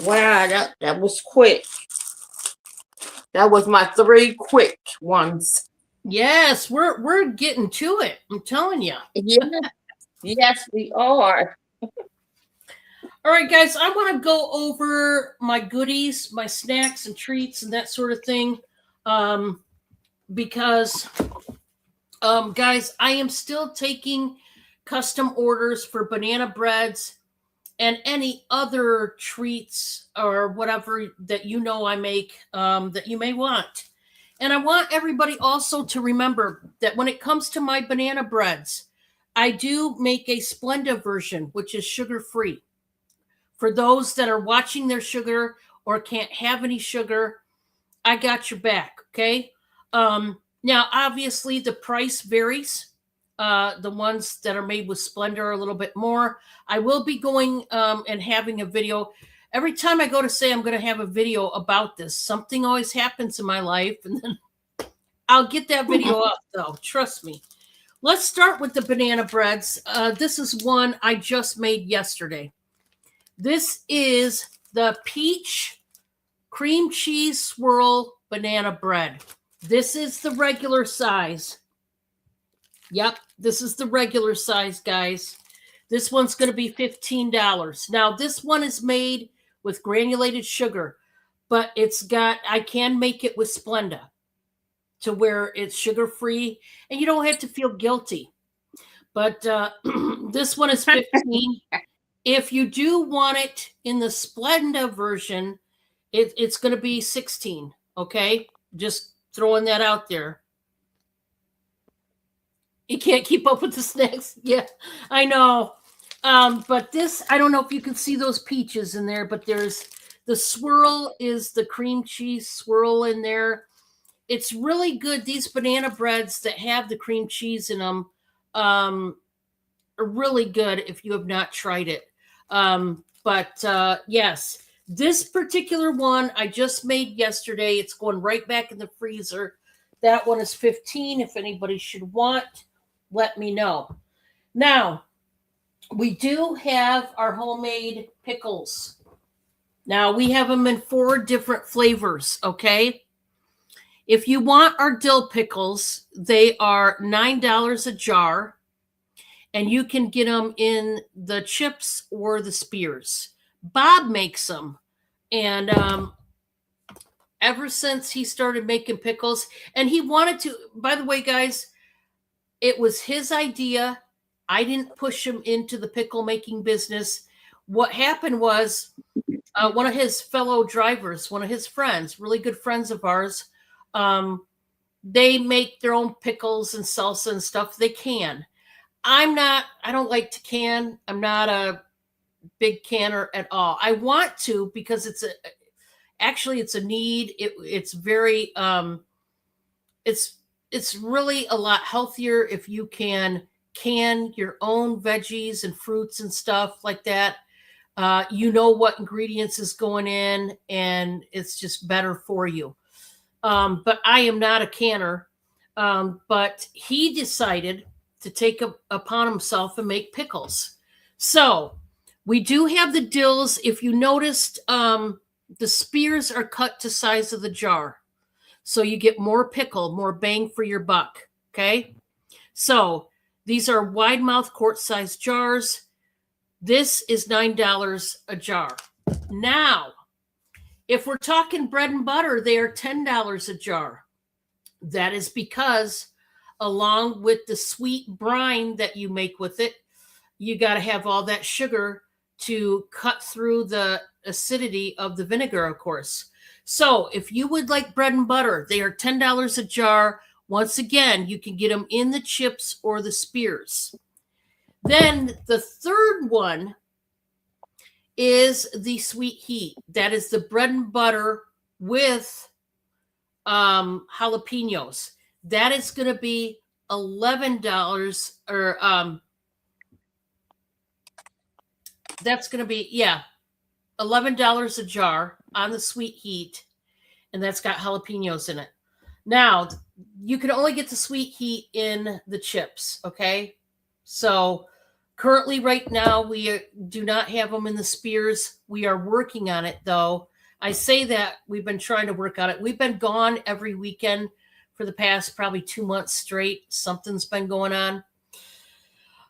Wow, that was quick. That was my 3 quick ones. Yes, we're getting to it. I'm telling you. Yeah. Yes, we are. All right, guys, I want to go over my goodies, my snacks and treats and that sort of thing. Because, guys, I am still taking custom orders for banana breads and any other treats or whatever that you know I make that you may want. And I want everybody also to remember that when it comes to my banana breads, I do make a Splenda version, which is sugar-free. For those that are watching their sugar or can't have any sugar, I got your back, okay? Now, obviously, the price varies. The ones that are made with Splenda are a little bit more. I will be going and having a video. Every time I go to say I'm going to have a video about this, something always happens in my life, and then I'll get that video up, though. Trust me. Let's start with the banana breads. This is one I just made yesterday. This is the peach cream cheese swirl banana bread. This is the regular size. Yep, this is the regular size, guys. This one's going to be $15. Now, this one is made with granulated sugar, but I can make it with Splenda to where it's sugar free and you don't have to feel guilty. But this one is 15. If you do want it in the Splenda version, it's going to be 16. Okay. Just throwing that out there. You can't keep up with the snacks. Yeah, I know. But this, I don't know if you can see those peaches in there, but there's the swirl is the cream cheese swirl in there. It's really good. These banana breads that have the cream cheese in them are really good if you have not tried it. But yes, this particular one I just made yesterday. It's going right back in the freezer. That one is 15. If anybody should want, let me know. Now, we do have our homemade pickles. Now, we have them in 4 different flavors, okay? If you want our dill pickles, they are $9 a jar, and you can get them in the chips or the spears. Bob makes them, and ever since he started making pickles, and he wanted to, by the way, guys, it was his idea. I didn't push him into the pickle making business. What happened was one of his fellow drivers, one of his friends, really good friends of ours, they make their own pickles and salsa and stuff. They can. I don't like to can. I'm not a big canner at all. I want to because it's a need. It's very, it's really a lot healthier if you can your own veggies and fruits and stuff like that. You know what ingredients is going in, and it's just better for you. But I am not a canner. But he decided to take upon himself and make pickles. So we do have the dills. If you noticed, the spears are cut to size of the jar. So you get more pickle, more bang for your buck. Okay. So these are wide mouth quart size jars. This is $9 a jar. Now, if we're talking bread and butter, they are $10 a jar. That is because along with the sweet brine that you make with it, you got to have all that sugar to cut through the acidity of the vinegar, of course. So if you would like bread and butter, they are $10 a jar. Once again, you can get them in the chips or the spears. Then the third one is the sweet heat. That is the bread and butter with jalapenos. That is going to be $11 or that's going to be, $11 a jar on the sweet heat. And that's got jalapenos in it. Now, you can only get the sweet heat in the chips, okay? So currently right now, we do not have them in the spears. We are working on it, though. I say that we've been trying to work on it. We've been gone every weekend for the past probably 2 months straight. Something's been going on.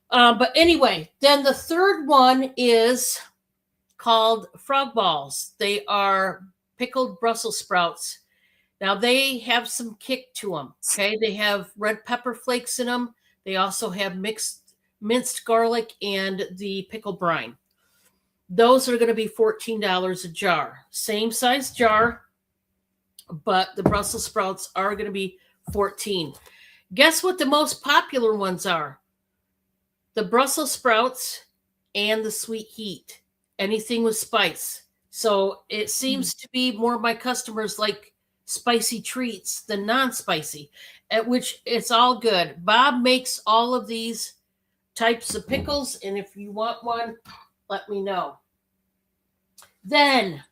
But anyway, then the third one is called frog balls. They are pickled Brussels sprouts. Now they have some kick to them. Okay, they have red pepper flakes in them. They also have minced garlic and the pickle brine. Those are going to be $14 a jar. Same size jar, but the Brussels sprouts are going to be $14. Guess what the most popular ones are? The Brussels sprouts and the sweet heat. Anything with spice. So it seems to be more of my customers like spicy treats than non-spicy, at which it's all good. Bob makes all of these types of pickles, and if you want one, let me know. Then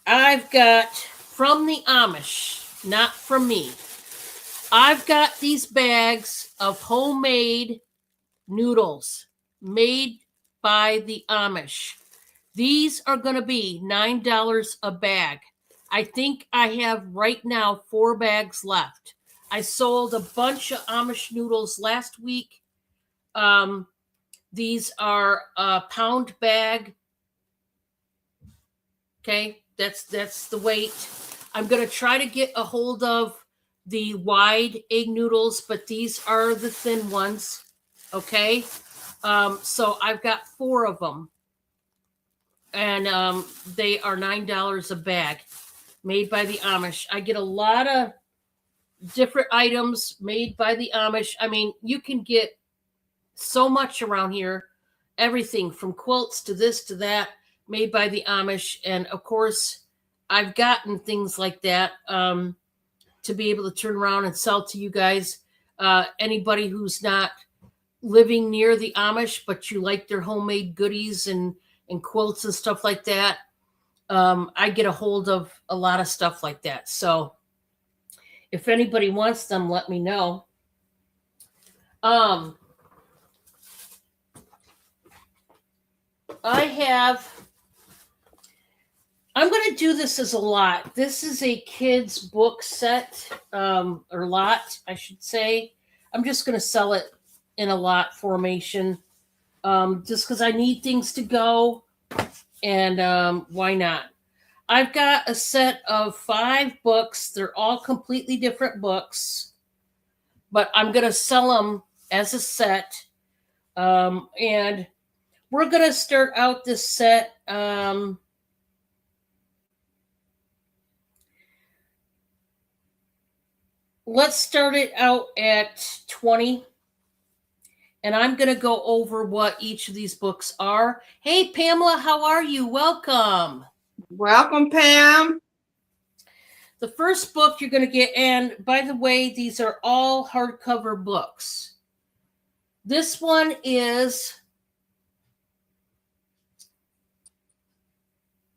I've got from the Amish, not from me. I've got these bags of homemade noodles made by the Amish. These are going to be $9 a bag. I think I have right now 4 bags left. I sold a bunch of Amish noodles last week. These are a pound bag. Okay, that's the weight. I'm gonna try to get a hold of the wide egg noodles, but these are the thin ones. Okay, so I've got 4 of them, and they are $9 a bag, made by the Amish. I get a lot of different items made by the Amish. I mean, you can get so much around here, everything from quilts to this to that, made by the Amish. And of course, I've gotten things like that to be able to turn around and sell to you guys. Anybody who's not living near the Amish, but you like their homemade goodies and quilts and stuff like that, I get a hold of a lot of stuff like that. So if anybody wants them, let me know. I'm going to do this as a lot. This is a kids book set, or lot, I should say. I'm just going to sell it in a lot formation, just because I need things to go, and why not? I've got a set of 5 books. They're all completely different books, but I'm going to sell them as a set, and we're going to start out this set. Let's start it out at 20. And I'm going to go over what each of these books are. Hey, Pamela, how are you? Welcome. Welcome, Pam. The first book you're going to get, and by the way, these are all hardcover books. This one is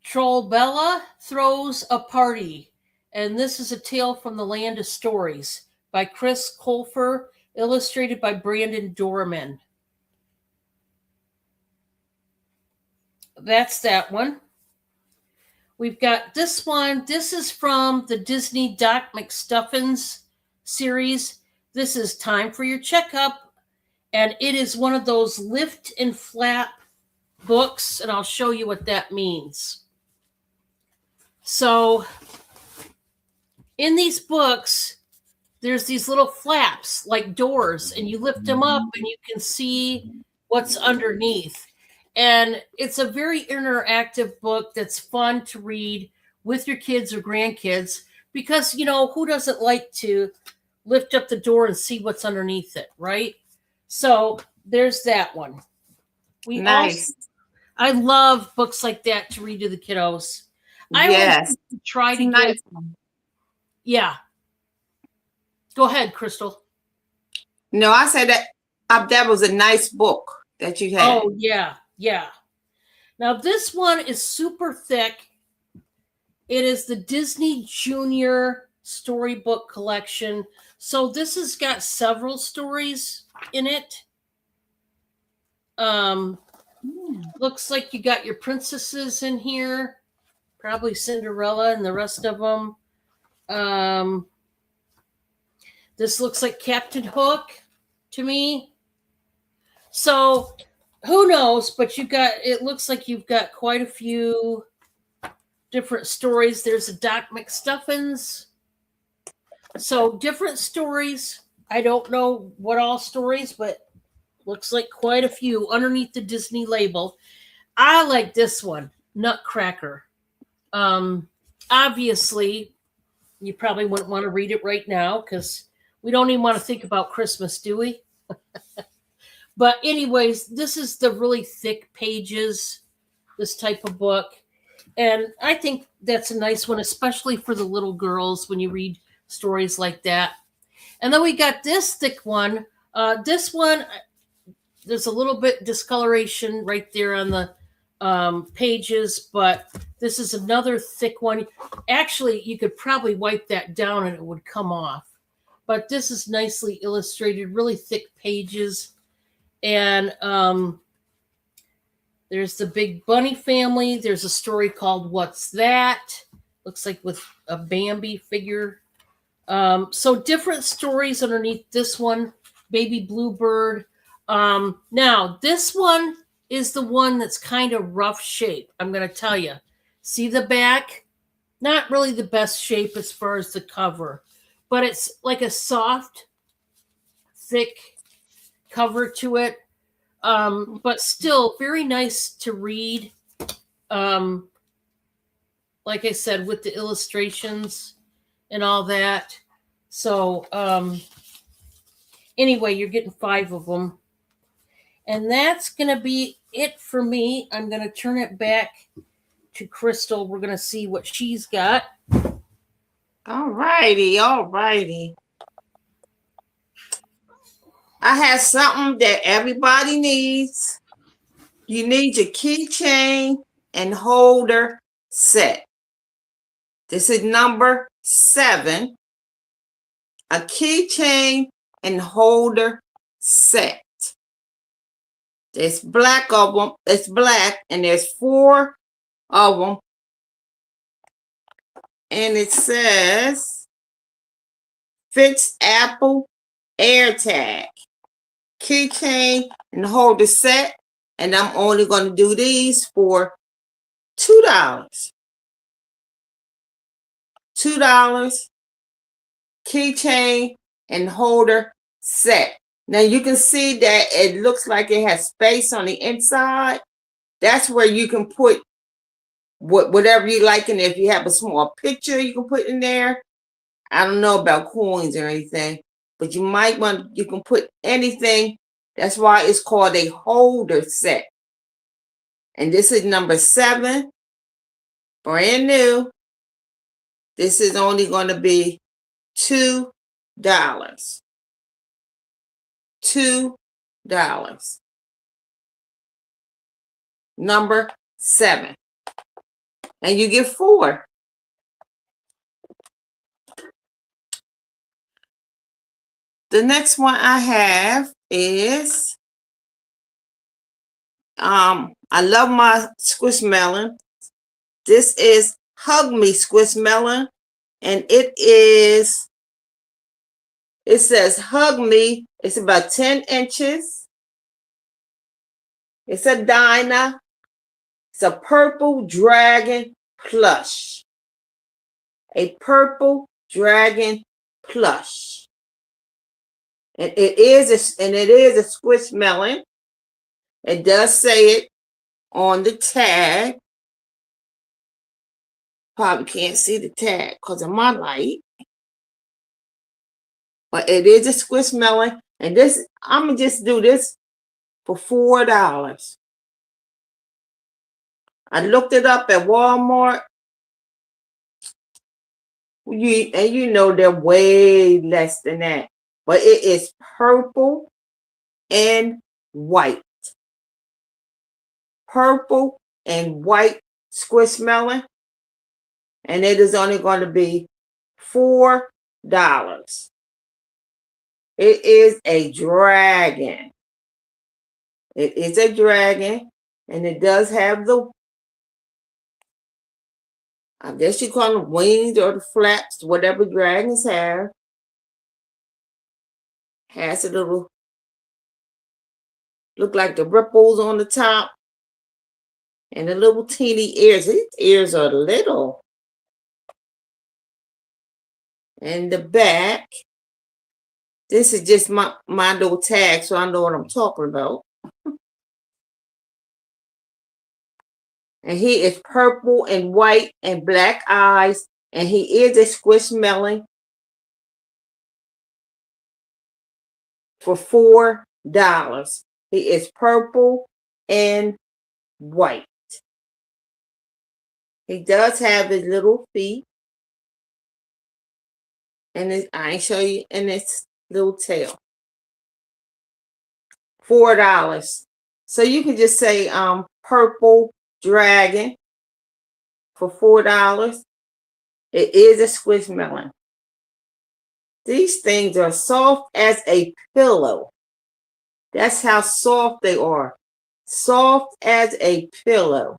Trollbella Throws a Party. And this is a tale from the land of stories by Chris Colfer, illustrated by Brandon Dorman. That's that one. We've got this one. This is from the Disney Doc McStuffins series. This is Time for Your Checkup. And it is one of those lift and flap books. And I'll show you what that means. So in these books, there's these little flaps like doors, and you lift them up and you can see what's underneath. And it's a very interactive book that's fun to read with your kids or grandkids, because, you know, who doesn't like to lift up the door and see what's underneath it, right? So there's that one. Nice. I love books like that to read to the kiddos. Yes. I try to nice. Yeah. Go ahead, Crystal. No, I said that was a nice book that you had. Oh, yeah. Yeah. Now, this one is super thick. It is the Disney Junior Storybook Collection. So this has got several stories in it. Looks like you got your princesses in here. Probably Cinderella and the rest of them. This looks like Captain Hook to me. So who knows, but it looks like you've got quite a few different stories. There's a Doc McStuffins. So different stories. I don't know what all stories, but looks like quite a few underneath the Disney label. I like this one, Nutcracker. Obviously, you probably wouldn't want to read it right now because we don't even want to think about Christmas, do we? But anyways, this is the really thick pages, this type of book. And I think that's a nice one, especially for the little girls when you read stories like that. And then we got this thick one. This one, there's a little bit discoloration right there on the pages, but this is another thick one. Actually, you could probably wipe that down and it would come off. But this is nicely illustrated, really thick pages. And there's the Big Bunny family. There's a story called What's That? Looks like with a Bambi figure. So different stories underneath this one. Baby Bluebird. Now, this one is the one that's kind of rough shape. I'm going to tell you. See the back? Not really the best shape as far as the cover, but it's like a soft, thick cover to it. But still very nice to read. Um, like I said, with the illustrations and all that. So, anyway, you're getting 5 of them. And that's going to be it for me. I'm going to turn it back to Crystal. We're going to see what she's got. All righty, all righty. I have something that everybody needs. You need your keychain and holder set. This is number 7. A keychain and holder set. There's black of them. It's black, and there's 4 of them. And it says Fix Apple AirTag keychain and holder set. And I'm only going to do these for $2. $2 keychain and holder set. Now you can see that it looks like it has space on the inside. That's where you can put whatever you like in there. If you have a small picture, you can put in there. I don't know about coins or anything, but you might want, you can put anything. That's why it's called a holder set. And this is number 7, brand new. This is only going to be $2. $2. Number 7. And you get 4. The next one I have is, I love my Squishmallow. This is Hug Me Squishmallow. And it says Hug Me. It's about 10 inches. It's a Dinah. It's a purple dragon plush. A purple dragon plush. And it is a Squishmallow. It does say it on the tag. Probably can't see the tag because of my light. But it is a Squishmallow. And this, I'm going to just do this for $4. I looked it up at Walmart. You know they're way less than that. But it is purple and white. Purple and white Squishmallow. And it is only going to be $4. It is a dragon. It is a dragon. And it does have the, I guess you call them wings or the flaps, whatever dragons have. Has a little, look like the ripples on the top. And the little teeny ears. These ears are little. And the back. This is just my little tag, so I know what I'm talking about. And he is purple and white and black eyes. And he is a Squishmallow for $4. He is purple and white. He does have his little feet. And I show you in its little tail. $4. So you can just say purple dragon for $4. It is a Squishmallow. These things are soft as a pillow. That's how soft they are. Soft as a pillow.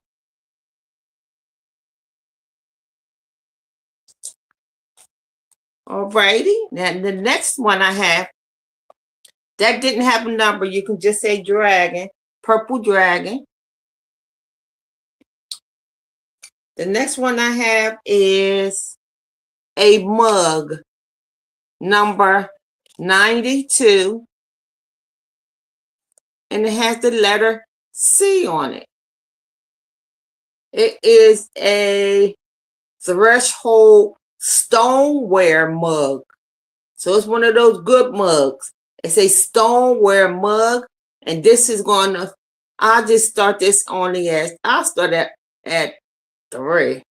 Alrighty. Now the next one I have, that didn't have a number. You can just say dragon. Purple dragon. The next one I have is a mug, number 92, and it has the letter C on it. It is a threshold stoneware mug. So it's one of those good mugs. It's a stoneware mug, and this is going to, I'll just start this only as, I'll start at 3.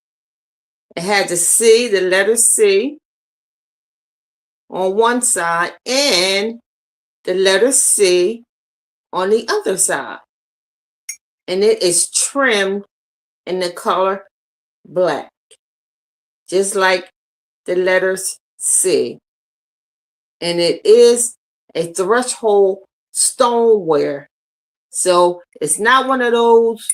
It has the C, the letter C on one side, and the letter C on the other side. And it is trimmed in the color black, just like the letters C. And it is a threshold stoneware. So it's not one of those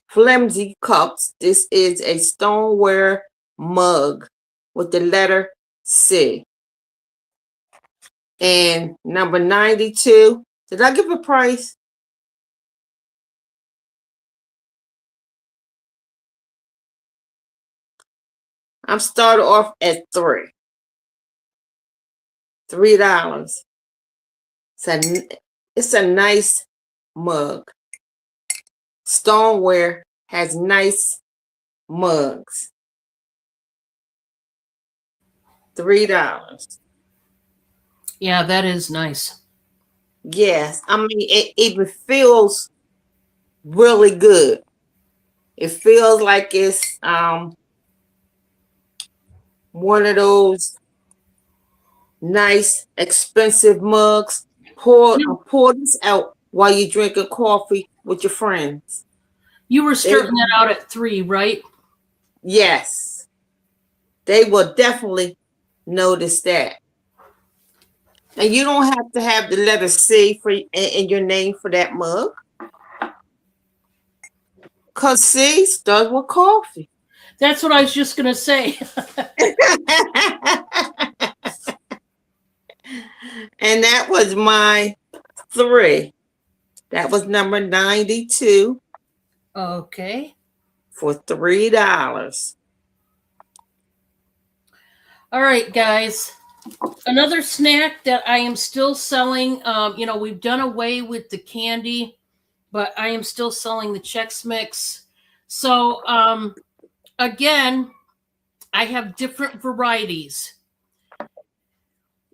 flimsy cups. This is a stoneware mug with the letter C. And number 92. Did I give a price? I'm started off at $3. $3. It's a nice mug. Stoneware has nice mugs. $3. Yeah, that is nice. Yes, I mean it even feels really good. It feels like it's one of those nice expensive mugs. Pour this out while you're drinking coffee with your friends. You were starting that out at 3, right? Yes, they will definitely notice that. And you don't have to have the letter C in your name for that mug. Because C starts with coffee. That's what I was just going to say. And that was my 3. That was number 92. Okay. For $3. All right, guys. Another snack that I am still selling. We've done away with the candy, but I am still selling the Chex Mix. So, again, I have different varieties.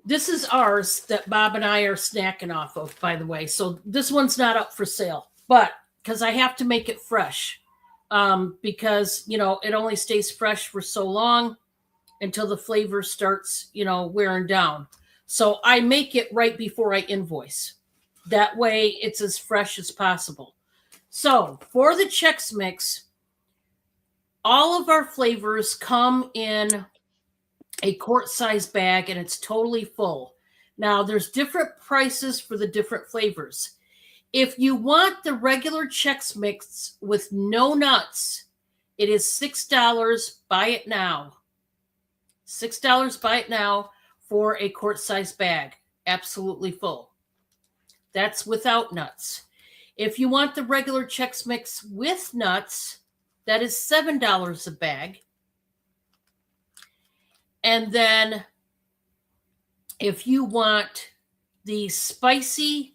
This is ours that Bob and I are snacking off of, by the way. So this one's not up for sale, but because I have to make it fresh, because it only stays fresh for so long until the flavor starts, wearing down. So I make it right before I invoice. That way it's as fresh as possible. So for the Chex Mix, all of our flavors come in a quart-sized bag, and it's totally full. Now, there's different prices for the different flavors. If you want the regular Chex Mix with no nuts, it is $6. Buy it now. $6, buy it now for a quart-sized bag. Absolutely full. That's without nuts. If you want the regular Chex Mix with nuts, that is $7 a bag. And then if you want the spicy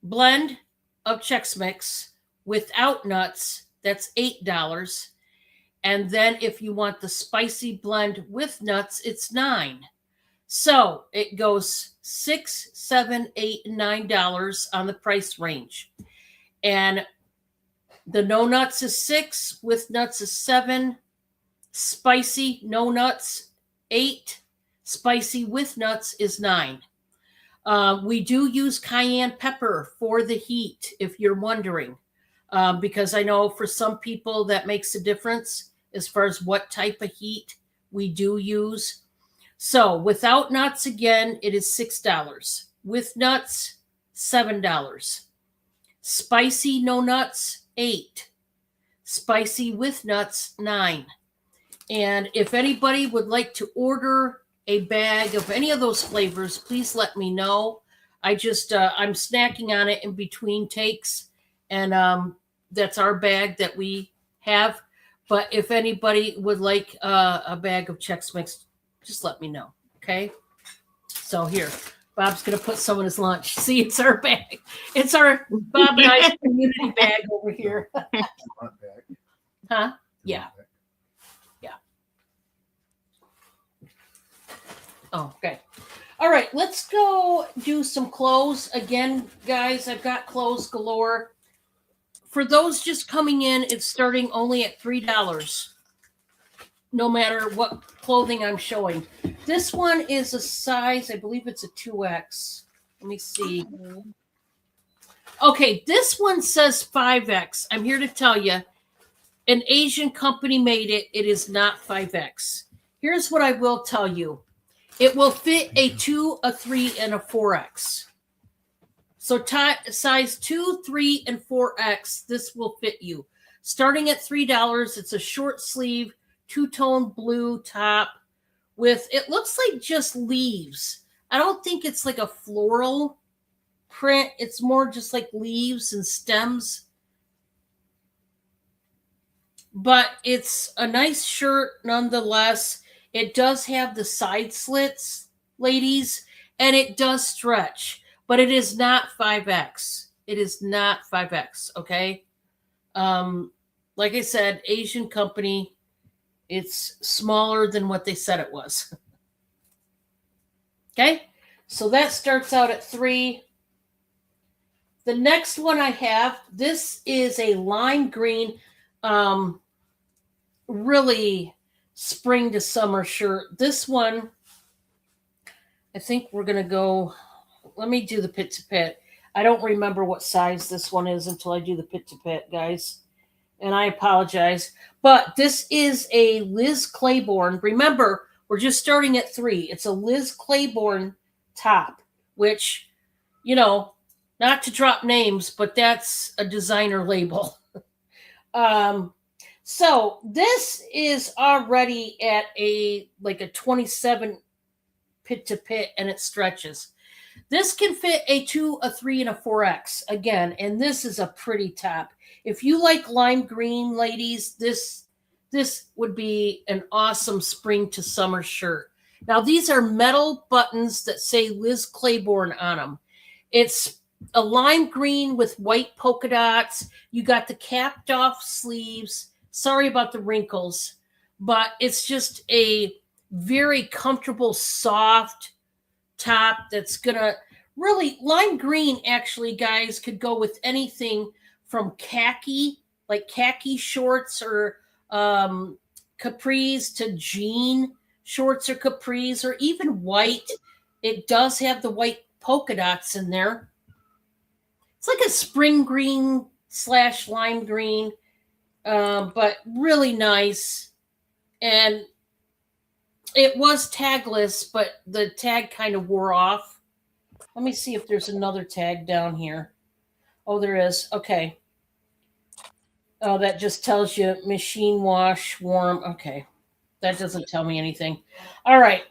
blend of Chex Mix without nuts, that's $8. And then if you want the spicy blend with nuts, it's $9. So it goes $6, $7, $8, and $9 on the price range. And the no nuts is $6, with nuts is $7, spicy no nuts $8, spicy with nuts is $9. We do use cayenne pepper for the heat, if you're wondering, because I know for some people that makes a difference as far as what type of heat we do use. So without nuts, again, it is $6. With nuts, $7. Spicy no nuts, $8. Spicy with nuts, $9. And if anybody would like to order a bag of any of those flavors, please let me know. I'm snacking on it in between takes, and that's our bag that we have. But if anybody would like a bag of Chex Mix, just let me know. Okay. So here, Bob's going to put some in his lunch. See, it's our bag. It's our Bob and I's community bag over here. Huh? Yeah. Oh, okay. All right, let's go do some clothes. Again, guys, I've got clothes galore. For those just coming in, it's starting only at $3, no matter what clothing I'm showing. This one is a size, I believe it's a 2X. Let me see. Okay, this one says 5X. I'm here to tell you, an Asian company made it. It is not 5X. Here's what I will tell you. It will fit a 2, a 3, and a 4X. So size 2, 3, and 4X, this will fit you. Starting at $3, it's a short sleeve, two-tone blue top with, it looks like just leaves. I don't think it's like a floral print. It's more just like leaves and stems. But it's a nice shirt nonetheless. It does have the side slits, ladies, and it does stretch, but it is not 5X. It is not 5X, okay? Like I said, Asian company, it's smaller than what they said it was. Okay? So that starts out at $3. The next one I have, this is a lime green, really spring to summer shirt. This one, I think we're going to go, let me do the pit to pit. I don't remember what size this one is until I do the pit to pit, guys. And I apologize. But this is a Liz Claiborne. Remember, we're just starting at $3. It's a Liz Claiborne top, which, you know, not to drop names, but that's a designer label. So this is already at a 27 pit to pit, and it stretches. This can fit a 2, a 3, and a 4X again, and this is a pretty top. If you like lime green, ladies, this would be an awesome spring to summer shirt. Now these are metal buttons that say Liz Claiborne on them. It's a lime green with white polka dots. You got the capped off sleeves. Sorry about the wrinkles, but it's just a very comfortable, soft top that's going to really, lime green actually, guys, could go with anything from khaki, like khaki shorts or capris, to jean shorts or capris, or even white. It does have the white polka dots in there. It's like a spring green / lime green. But really nice. And it was tagless, but the tag kind of wore off. Let me see if there's another tag down here. Oh, there is. Okay. Oh, that just tells you machine wash, warm. Okay. That doesn't tell me anything. All right.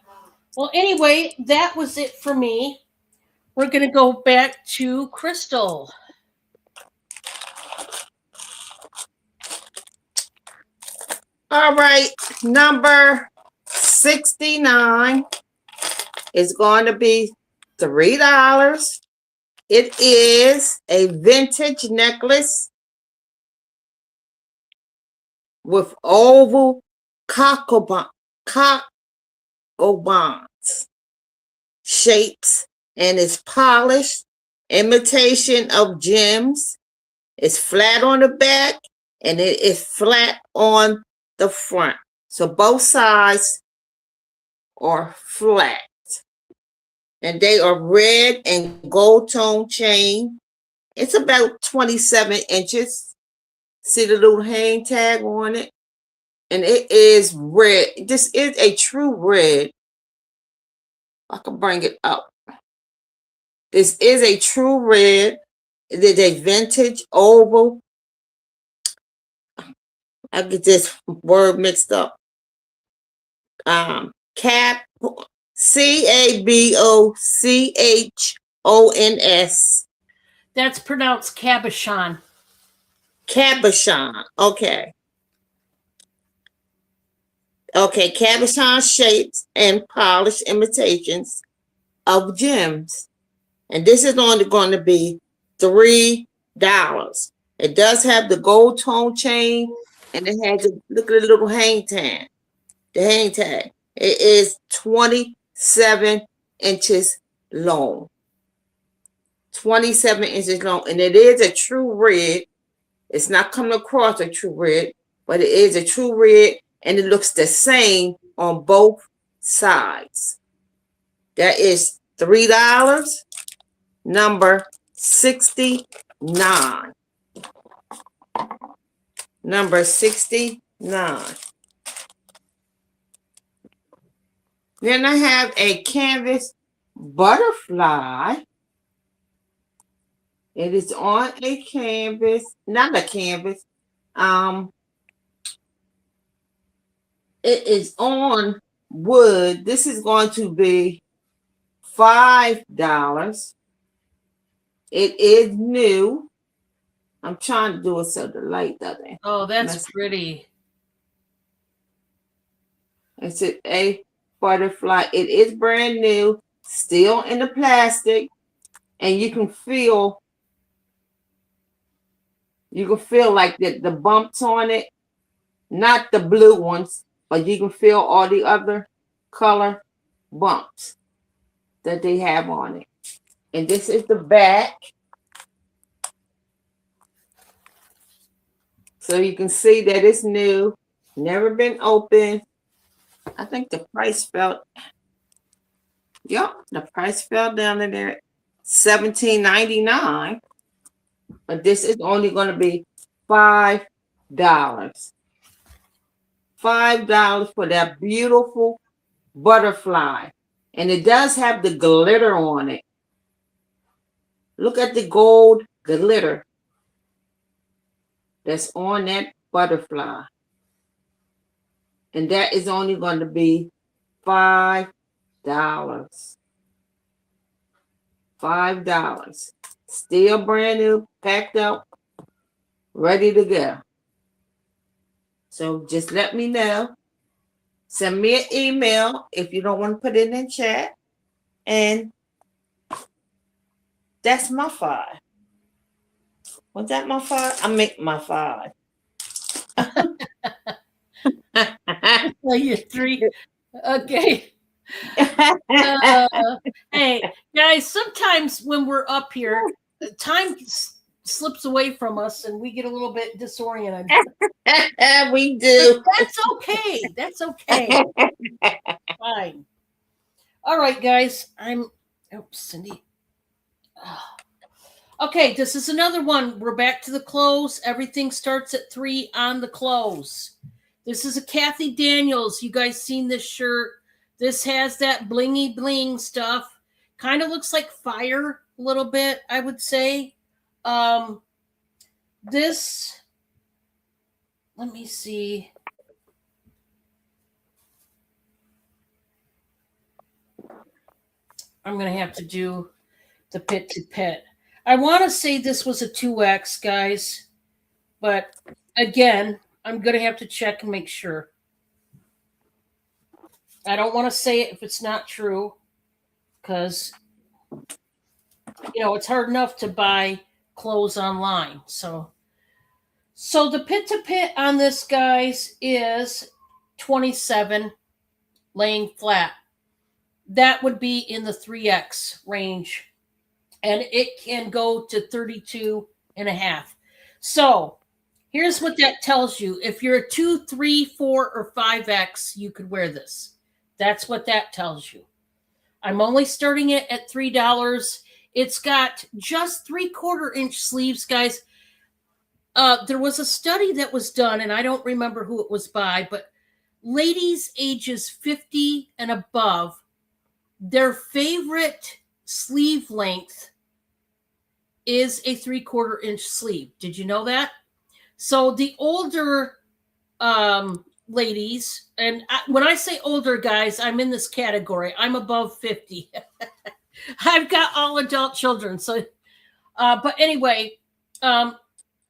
Well, anyway, that was it for me. We're going to go back to Crystal. All right, number 69 is going to be $3. It is a vintage necklace with oval cockle bonds shapes, and it's polished imitation of gems. It's flat on the back, and it is flat on the front. So both sides are flat. And they are red and gold tone chain. It's about 27 inches. See the little hang tag on it? And it is red. This is a true red. I can bring it up. This is a true red. It is a vintage oval. I get this word mixed up. Cap, CABOCHONS. That's pronounced cabochon. Cabochon. Okay. Okay, cabochon shapes and polished imitations of gems. And this is only going to be $3. It does have the gold tone chain, and it has a look at the little hang tag. The hang tag. It is 27 inches long. 27 inches long, and it is a true red. It's not coming across a true red, but it is a true red, and it looks the same on both sides. That is $3. Number 69. Number 69. Then I have a canvas butterfly. It is on a canvas, not a canvas. It is on wood. This is going to be $5. It is new. I'm trying to do it so the light doesn't. Oh, that's pretty. It's a butterfly. It is brand new, still in the plastic, and you can feel like the bumps on it, not the blue ones, but you can feel all the other color bumps that they have on it. And this is the back. So you can see that it's new, never been opened. I think the price fell. Yep, the price fell down in there, $17.99. But this is only going to be $5. $5 for that beautiful butterfly. And it does have the glitter on it. Look at the gold glitter that's on that butterfly. And that is only going to be $5. $5. Still brand new, packed up, ready to go. So just let me know. Send me an email if you don't want to put it in chat. And that's my 5. Was that my 5? I make my 5. Well, you're 3. Okay. Hey, guys, sometimes when we're up here, time slips away from us and we get a little bit disoriented. We do. But that's okay. That's okay. Fine. All right, guys. Cindy. Okay, this is another one. We're back to the close. Everything starts at 3 on the close. This is a Kathy Daniels. You guys seen this shirt? This has that blingy bling stuff. Kind of looks like fire a little bit, I would say. This, let me see. I'm going to have to do the pit to pit. I want to say this was a 2X, guys. But again, I'm going to have to check and make sure. I don't want to say it if it's not true, because, it's hard enough to buy clothes online. So the pit to pit on this, guys, is 27 laying flat. That would be in the 3X range, and it can go to 32 and a half. So here's what that tells you. If you're a 2, 3, 4, or 5X, you could wear this. That's what that tells you. I'm only starting it at $3. It's got just 3/4 inch sleeves, guys. There was a study that was done, and I don't remember who it was by, but ladies ages 50 and above, their favorite sleeve length is a 3/4 inch sleeve. Did you know that? So the older ladies, and when I say older, guys, I'm in this category. I'm above 50. I've got all adult children. So, but anyway,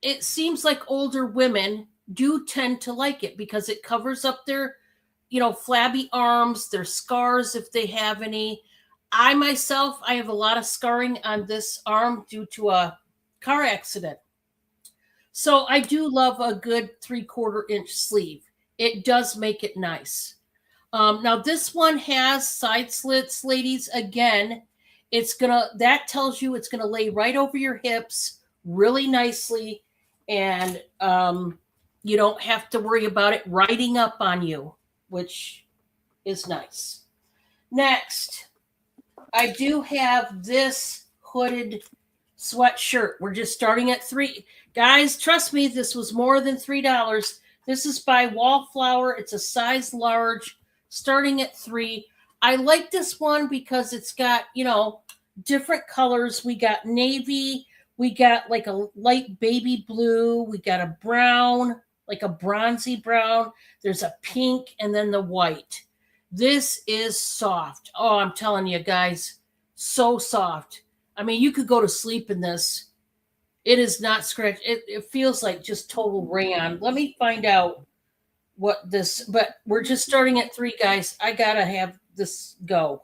it seems like older women do tend to like it because it covers up their, flabby arms, their scars if they have any. I myself, I have a lot of scarring on this arm due to a car accident. So I do love a good 3/4 inch sleeve. It does make it nice. Now this one has side slits, ladies. Again, that tells you it's gonna lay right over your hips really nicely, and you don't have to worry about it riding up on you, which is nice. Next, I do have this hooded sweatshirt. We're just starting at $3. Guys, trust me, this was more than $3. This is by Wallflower. It's a size large, starting at $3. I like this one because it's got, different colors. We got navy, we got like a light baby blue, we got a brown, like a bronzy brown. There's a pink, and then the white. This is soft. Oh, I'm telling you guys, so soft. I mean, you could go to sleep in this. It is not scratch. It feels like just total rayon. Let me find out what this, but we're just starting at $3, guys. I gotta have this go.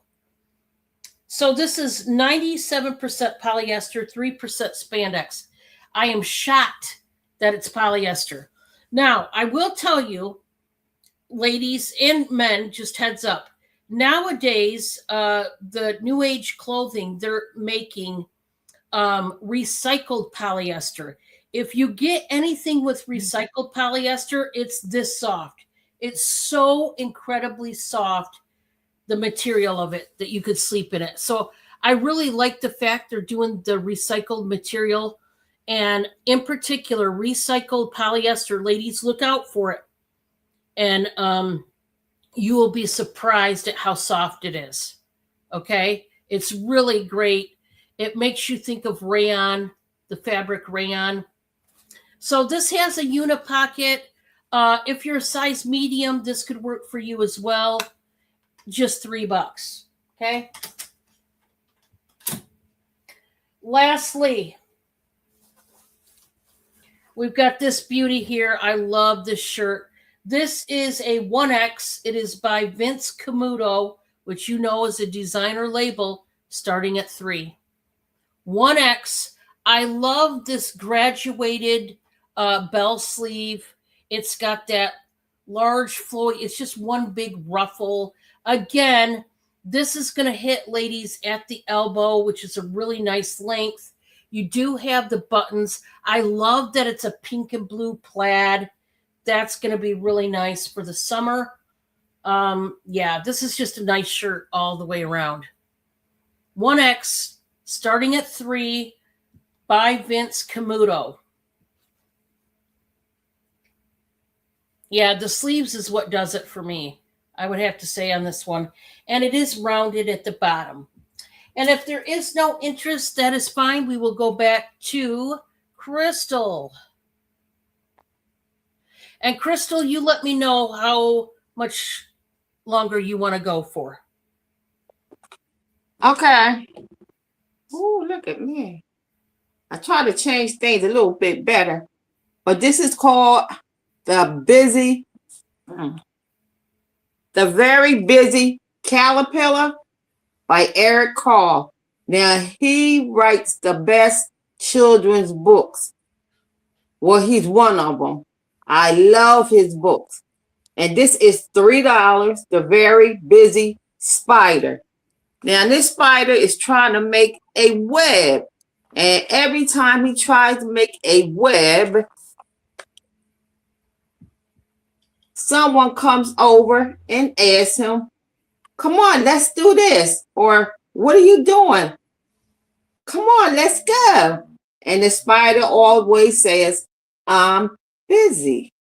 So this is 97% polyester, 3% spandex. I am shocked that it's polyester. Now, I will tell you, ladies and men, just heads up. Nowadays, the new age clothing, they're making recycled polyester. If you get anything with recycled polyester, it's this soft. It's so incredibly soft, the material of it, that you could sleep in it. So I really like the fact they're doing the recycled material, and in particular, recycled polyester. Ladies, look out for it. And you will be surprised at how soft it is. Okay? It's really great. It makes you think of rayon, the fabric rayon. So this has a unipocket. If you're a size medium, this could work for you as well. Just $3. Okay? Lastly, we've got this beauty here. I love this shirt. This is a 1X. It is by Vince Camuto, which you know is a designer label, starting at $3. 1X. I love this graduated bell sleeve. It's got that large flow. It's just one big ruffle. Again, this is going to hit, ladies, at the elbow, which is a really nice length. You do have the buttons. I love that it's a pink and blue plaid. That's going to be really nice for the summer. Yeah, this is just a nice shirt all the way around. 1X, starting at $3, by Vince Camuto. Yeah, the sleeves is what does it for me, I would have to say, on this one. And it is rounded at the bottom. And if there is no interest, that is fine. We will go back to Crystal. And Crystal, you let me know how much longer you want to go for. Okay. Oh, look at me. I try to change things a little bit better. But this is called The Very Busy Caterpillar by Eric Carle. Now, he writes the best children's books. Well, he's one of them. I love his books. And this is $3, The Very Busy Spider. Now, this spider is trying to make a web. And every time he tries to make a web, someone comes over and asks him, come on, let's do this. Or, what are you doing? Come on, let's go. And the spider always says, I'm busy.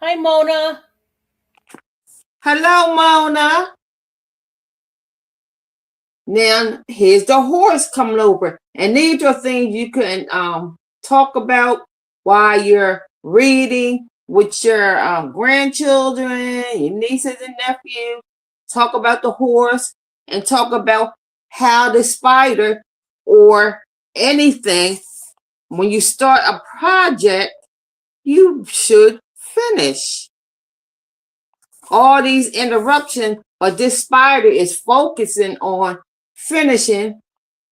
Hi, Mona. Hello, Mona. Now, here's the horse coming over. And these are things you can talk about while you're reading with your grandchildren, your nieces and nephews. Talk about the horse and talk about how the spider or anything when you start a project, you should finish. All these interruptions, but this spider is focusing on finishing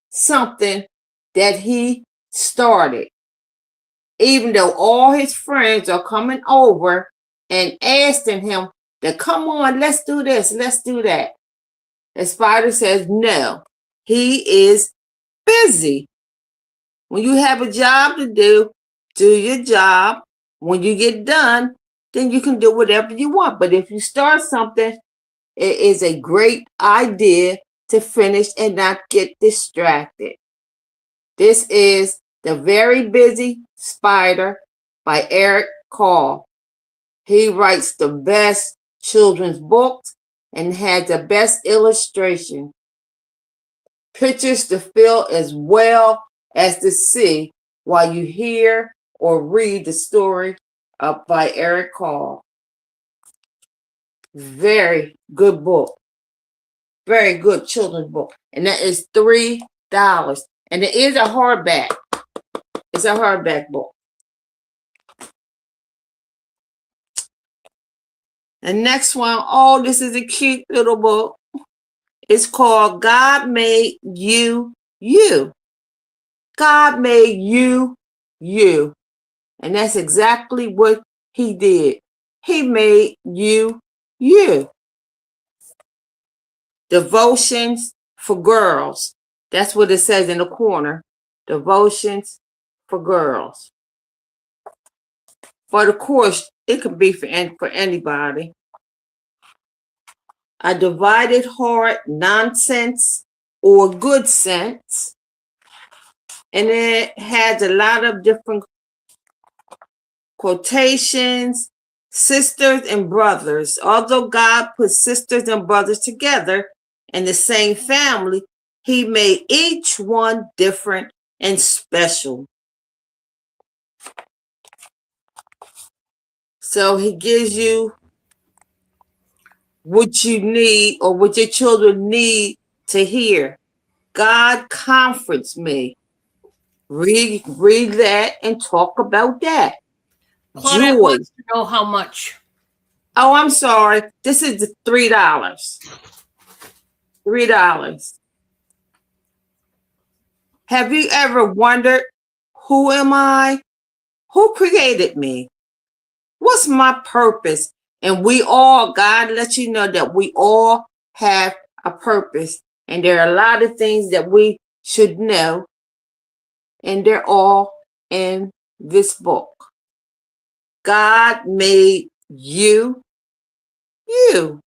something that he started. Even though all his friends are coming over and asking him to come on, let's do this, let's do that. The spider says no, he is busy. When you have a job to do your job. When you get done, then you can do whatever you want. But if you start something, it is a great idea to finish and not get distracted. This is The Very Busy Spider by Eric Carle. He writes the best children's books and has the best illustration. Pictures to feel as well as to see while you hear or read the story by Eric Carle. Very good book. Very good children's book. And that is $3. And it is a hardback. It's a hardback book. The next one, oh, this is a cute little book. It's called God Made You, You. God made you, you. And that's exactly what he did. He made you, you. Devotions for girls. That's what it says in the corner. Devotions for girls. But of course, it could be for anybody. A divided heart, nonsense, or good sense. And it has a lot of different quotations. Sisters and brothers. Although God put sisters and brothers together in the same family, he made each one different and special. So he gives you what you need or what your children need to hear. God comforts me. Read that and talk about that. Claudette Joy. wants to know how much. Oh, I'm sorry. This is $3. $3. Have you ever wondered, who am I? Who created me? What's my purpose? And we all, God lets you know that we all have a purpose. And there are a lot of things that we should know. And they're all in this book. God made you, you.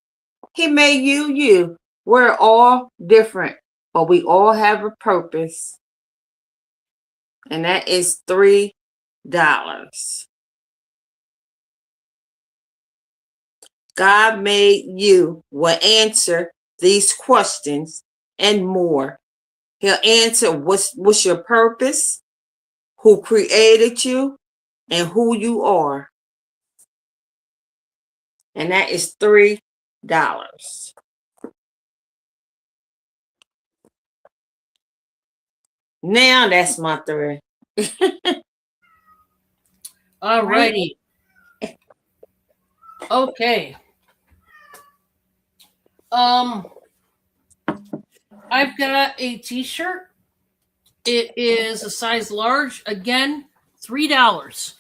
He made you, you. We're all different, but we all have a purpose. And that is $3. God made you will answer these questions and more. He'll answer what's your purpose, who created you, and who you are. And that is $3. Now that's my 3. All righty. Okay. I've got a t-shirt. It is a size large. Again, $3.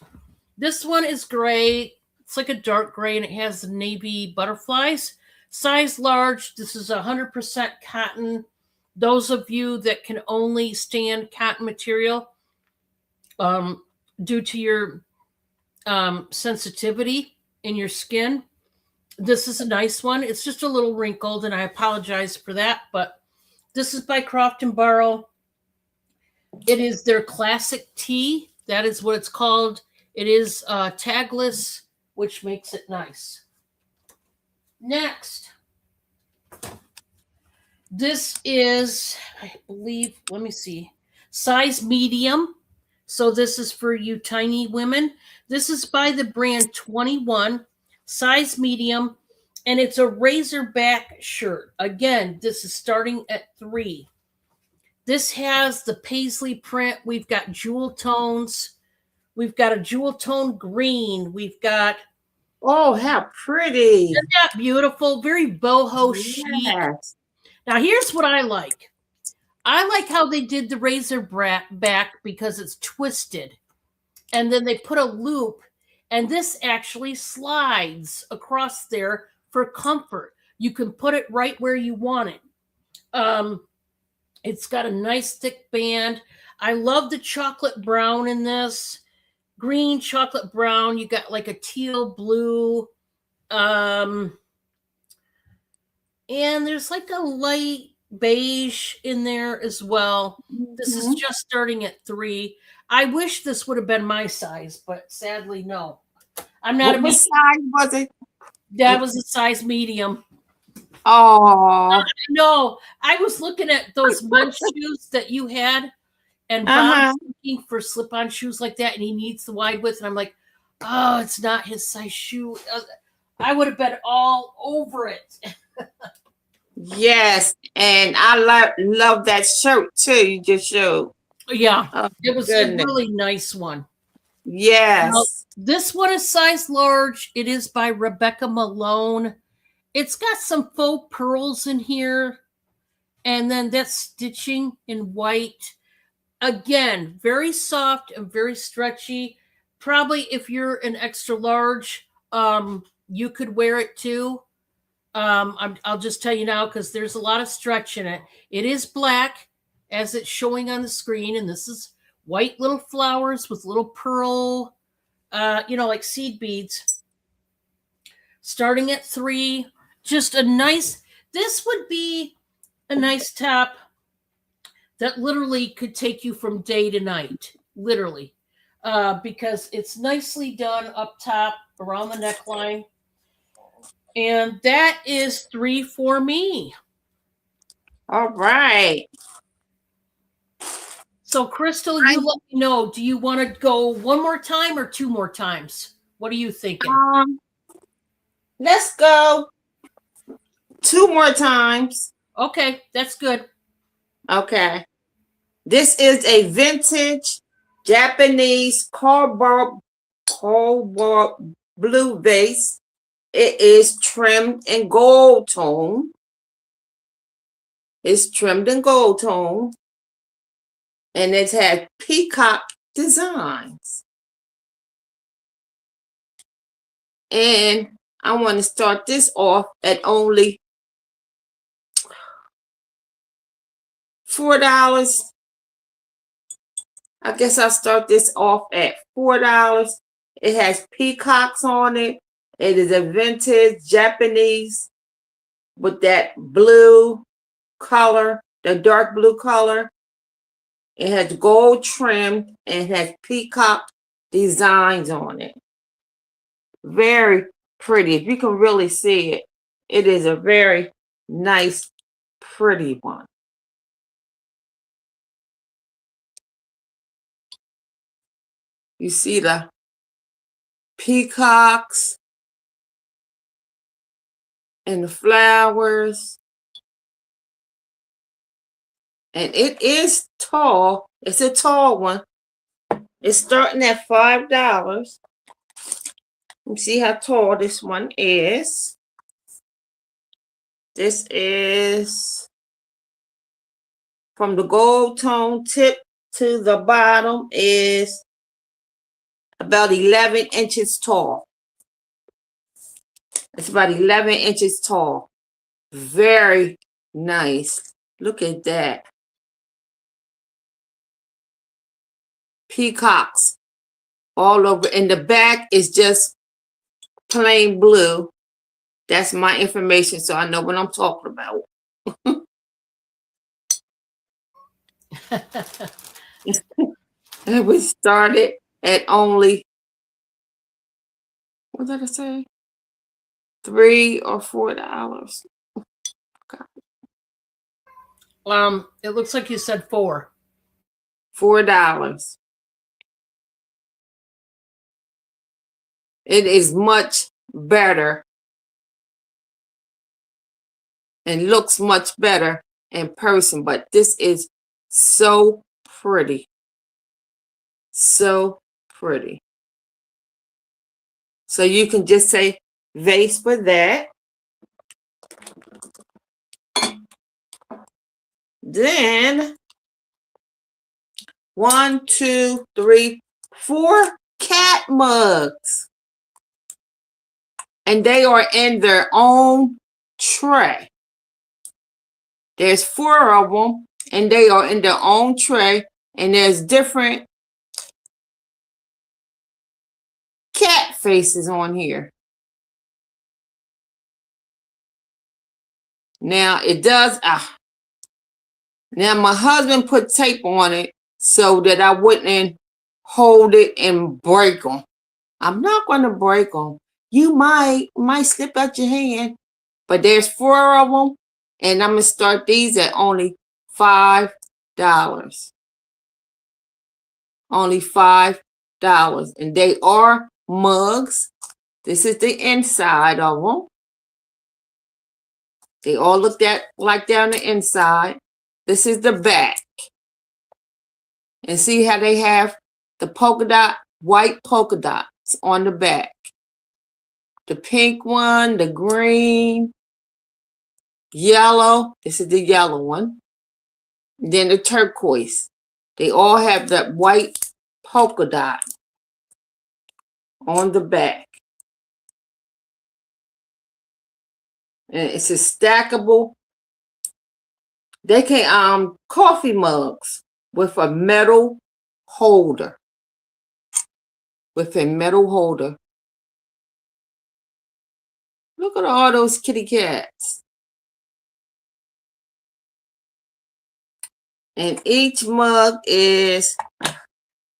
This one is gray. It's like a dark gray, and it has the navy butterflies. Size large. This is 100% cotton. Those of you that can only stand cotton material, due to your sensitivity in your skin, this is a nice one. It's just a little wrinkled, and I apologize for that, but this is by Croft & Barlow. It is their classic tee. That is what it's called. It is tagless, which makes it nice. Next. This is, I believe, let me see, size medium. So this is for you tiny women. This is by the brand 21, size medium, and it's a razorback shirt. Again, this is starting at $3. This has the paisley print. We've got jewel tones. We've got a jewel tone green. We've got, Oh, how pretty. isn't that beautiful? Very boho chic. Yes. Now, here's what I like. I like how they did the razor back because it's twisted. And then they put a loop, and this actually slides across there for comfort. You can put it right where you want it. It's got a nice thick band. I love the chocolate brown in this. Green, chocolate brown. You got like a teal blue. And there's like a light beige in there as well. This is just starting at 3. I wish this would have been my size, but sadly, no. I'm not What size was it? That was a size medium. Oh. No, I was looking at those men's shoes that you had, and Bob's looking for slip-on shoes like that, and he needs the wide width, and I'm like, oh, it's not his size shoe. I would have been all over it. Yes, and I love that shirt too. You just showed. Yeah, Oh, it was goodness. a really nice one. Yes. Now, this one is size large. It is by Rebecca Malone. It's got some faux pearls in here. And then that stitching in white. Again, very soft and very stretchy. Probably if you're an extra large, you could wear it too. I'll just tell you now because there's a lot of stretch in it. It is black as it's showing on the screen. And this is white little flowers with little pearl, like seed beads. Starting at 3. Just a nice, this would be a nice top that literally could take you from day to night, literally, because it's nicely done up top around the neckline. And that is 3 for me. All right. So, Crystal, you let me know. Do you want to go one more time or 2 more times? What are you thinking? Let's go 2 more times. Okay, that's good. Okay. This is a vintage Japanese cobalt blue vase. It is trimmed in gold tone. It's trimmed in gold tone. And it has peacock designs. And I want to start this off at only $4. I guess I'll start this off at $4. It has peacocks on it. It is a vintage Japanese with that blue color, the dark blue color. It has gold trim and it has peacock designs on it. Very pretty. If you can really see it, it is a very nice, pretty one. You see the peacocks and the flowers. And it is tall. It's a tall one. It's starting at $5. Let me see how tall this one is. This is from the gold tone tip to the bottom is about 11 inches tall. It's about 11 inches tall. Very nice. Look at that. Peacocks all over. And the back is just plain blue. That's my information, so I know what I'm talking about. And we started at only, what did I say? $3 or $4. Okay. It looks like you said 4. $4. It is much better and looks much better in person, but this is So pretty. So pretty. So you can just say vase for that. Then 1, 2, 3, 4 cat mugs. And they are in their own tray. There's 4 of them, and they are in their own tray. And there's different cat faces on here. Now it does. Now my husband put tape on it so that I wouldn't hold it and break them. I'm not going to break them. You might slip out your hand, but there's 4 of them, and I'm gonna start these at only $5. Only $5, and they are mugs. This is the inside of them. They all look like they're on the inside. This is the back, and see how they have the polka dot, white polka dots on the back. The pink one, the green, yellow. This is the yellow one. Then the turquoise. They all have that white polka dot on the back. And it's a stackable. They can coffee mugs with a metal holder. With a metal holder. Look at all those kitty cats. And each mug is,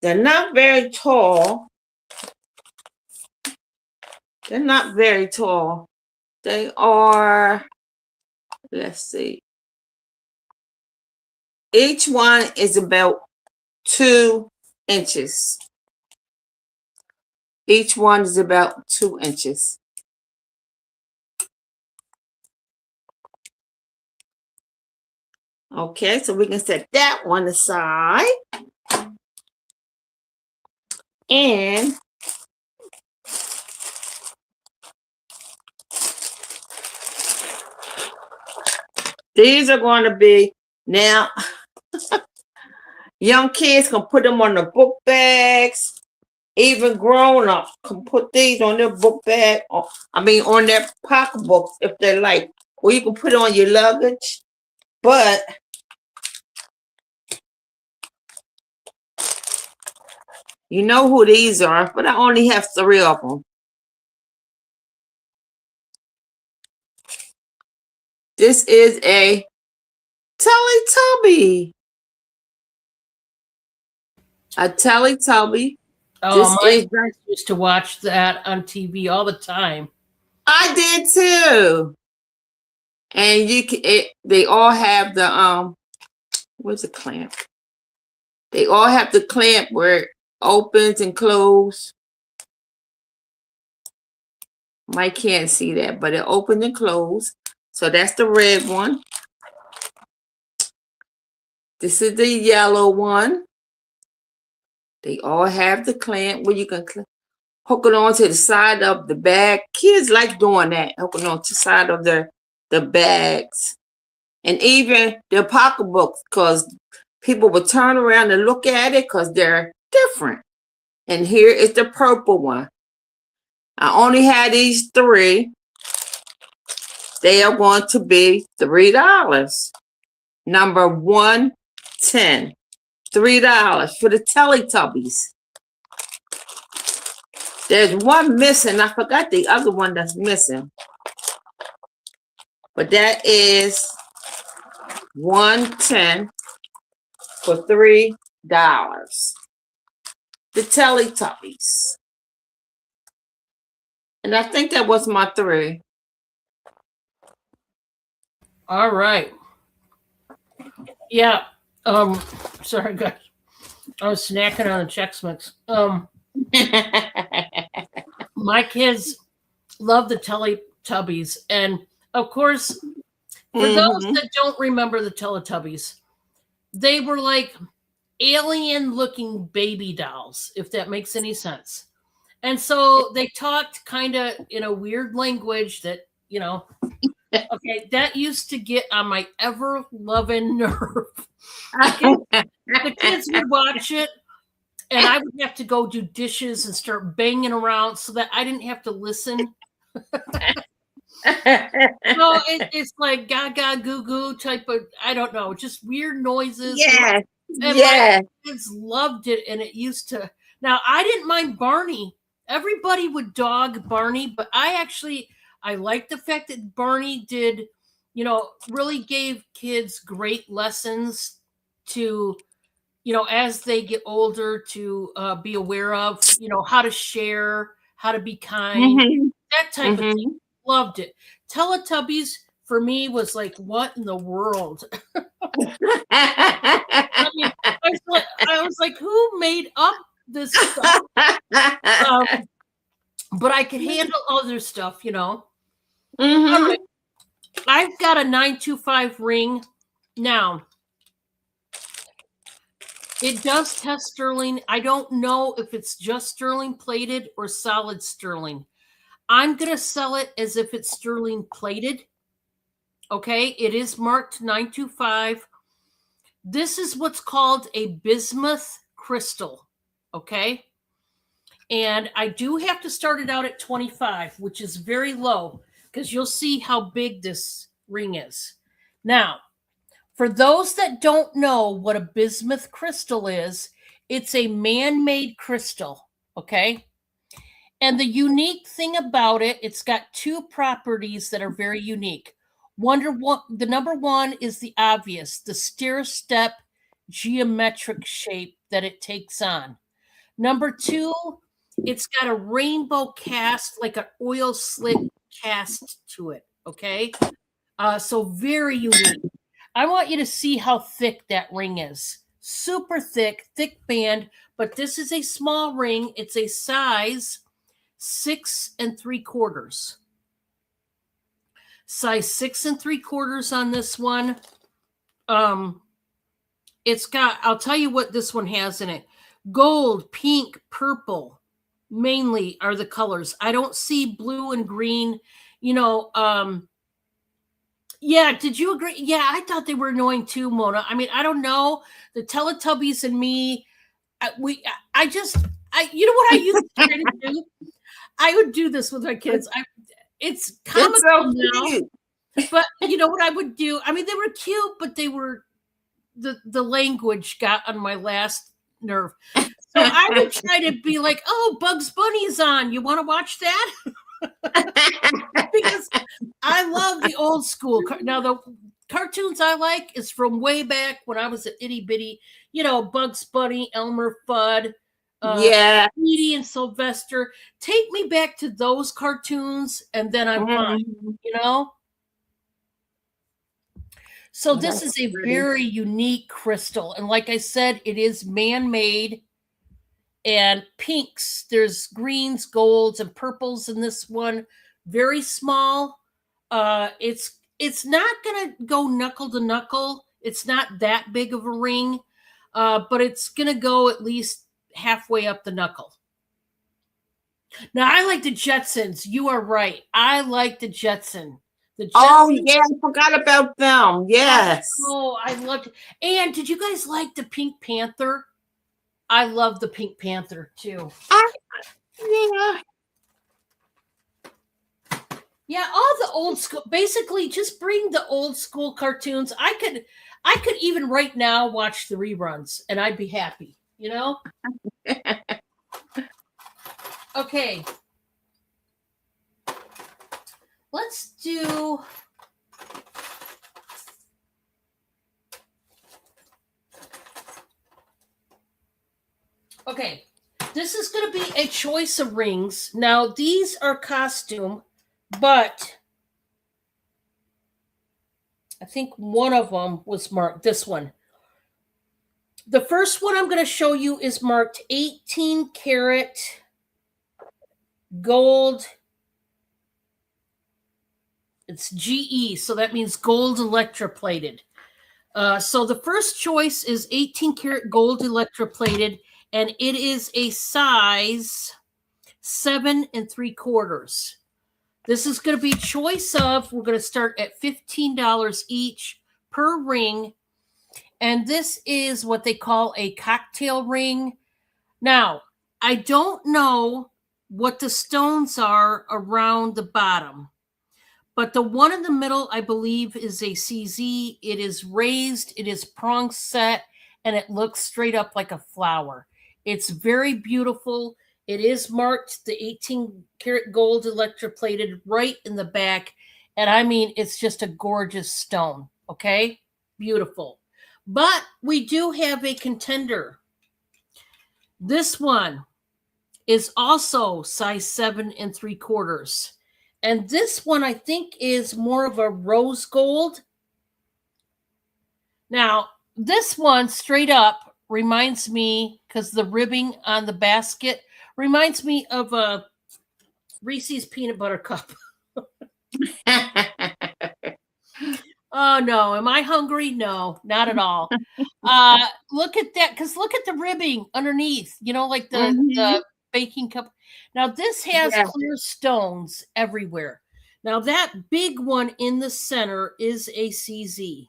they're not very tall. They're not very tall. They are, let's see. Each one is about 2 inches. Each one is about 2 inches. Okay, so we can set that one aside. And these are going to be, now, young kids can put them on the book bags. Even grown up can put these on their book bag, on their pocketbook if they like. Or you can put it on your luggage. But you know who these are, but I only have 3 of them. This is a Teletubby. A Teletubby. Oh, my friends used to watch that on TV all the time. I did too. And they all have the where's the clamp? They all have the clamp where it opens and closes. Mike can't see that, but it opens and closes. So that's the red one. This is the yellow one. They all have the clamp where you can hook it onto the side of the bag. Kids like doing that, hooking onto the side of the bags. And even their pocketbooks, because people will turn around and look at it because they're different. And here is the purple one. I only had these 3. They are going to be $3. Number 110. $3 for the Teletubbies. There's one missing. I forgot the other one that's missing. But that is 110 for $3. The Teletubbies. And I think that was my 3. All right. Yeah. Sorry guys. I was snacking on a Chex Mix. My kids love the Teletubbies, and of course, for those that don't remember the Teletubbies, they were like alien looking baby dolls, if that makes any sense. And so they talked kind of in a weird language that, okay, that used to get on my ever loving nerve. The kids would watch it, and I would have to go do dishes and start banging around so that I didn't have to listen. No, it's like gaga goo goo type of, I don't know, just weird noises. Yes. And Yes. my kids loved it, and it used to. Now I didn't mind Barney. Everybody would dog Barney, but I liked the fact that Barney did, really gave kids great lessons to, as they get older, to be aware of, how to share, how to be kind, Mhm. that type of thing. Mhm. Loved it. Teletubbies for me was like, what in the world? I mean, I was like, who made up this stuff? But I could handle other stuff, All Mhm. right. I've got a 925 ring. Now, it does test sterling. I don't know if it's just sterling plated or solid sterling. I'm going to sell it as if it's sterling plated. Okay. It is marked 925. This is what's called a bismuth crystal. Okay. And I do have to start it out at 25, which is very low because you'll see how big this ring is. Now, for those that don't know what a bismuth crystal is, it's a man made crystal. Okay. And the unique thing about it, it's got two properties that are very unique. The number one is the obvious, the stair step geometric shape that it takes on. Number two, it's got a rainbow cast, like an oil slick cast to it. Okay. So very unique. I want you to see how thick that ring is. Super thick, thick band, but this is a small ring. It's a size 6 3/4. Size 6 3/4 on this one. I'll tell you what this one has in it. Gold, pink, purple, mainly are the colors. I don't see blue and green. Yeah, did you agree? Yeah, I thought they were annoying too, Mona. I mean, I don't know. The Teletubbies and me, you know what I used to try to do? I would do this with my kids. It's It's comical so now, cute. but you know what I would do? I mean, they were cute, but they were the language got on my last nerve. So I would try to be like, "Oh, Bugs Bunny's on. You want to watch that?" Because I love the old school. Now the cartoons I like is from way back when I was an itty bitty. Bugs Bunny, Elmer Fudd, Yeah. Edie and Sylvester. Take me back to those cartoons, and then I'm fine. Mhm. So this That's is a pretty. very unique crystal, and like I said, it is man-made. And pinks, there's greens, golds, and purples in this one. Very small. It's not gonna go knuckle to knuckle. It's not that big of a ring, but it's gonna go at least halfway up the knuckle. Now I like the Jetsons. You are right. I like the Jetson. The Oh Jetsons. yeah, I forgot about them. Yes. Oh, I loved it. And did you guys like the Pink Panther? I love the Pink Panther too. Yeah. Yeah, all the old school. Basically, just bring the old school cartoons. I could even right now watch the reruns, and I'd be happy. Okay, let's do. Okay, this is going to be a choice of rings. Now, these are costume, but I think one of them was marked. This one. The first one I'm going to show you is marked 18 karat gold. It's GE, so that means gold electroplated. So the first choice is 18 karat gold electroplated, and it is a size 7 3/4. This is going to be choice of, we're going to start at $15 each per ring. And this is what they call a cocktail ring. Now, I don't know what the stones are around the bottom, but the one in the middle, I believe, is a CZ. It is raised, it is prong set, and it looks straight up like a flower. It's very beautiful. It is marked the 18 karat gold electroplated right in the back. And I mean, it's just a gorgeous stone. Okay. Beautiful. But we do have a contender. This one is also size 7 3/4. And this one, I think, is more of a rose gold. Now, this one straight up reminds me, because the ribbing on the basket reminds me of a Reese's peanut butter cup. Oh, no. Am I hungry? No, not at all. Look at that, because look at the ribbing underneath, like the baking cup. Now, this has clear stones everywhere. Now, that big one in the center is a CZ.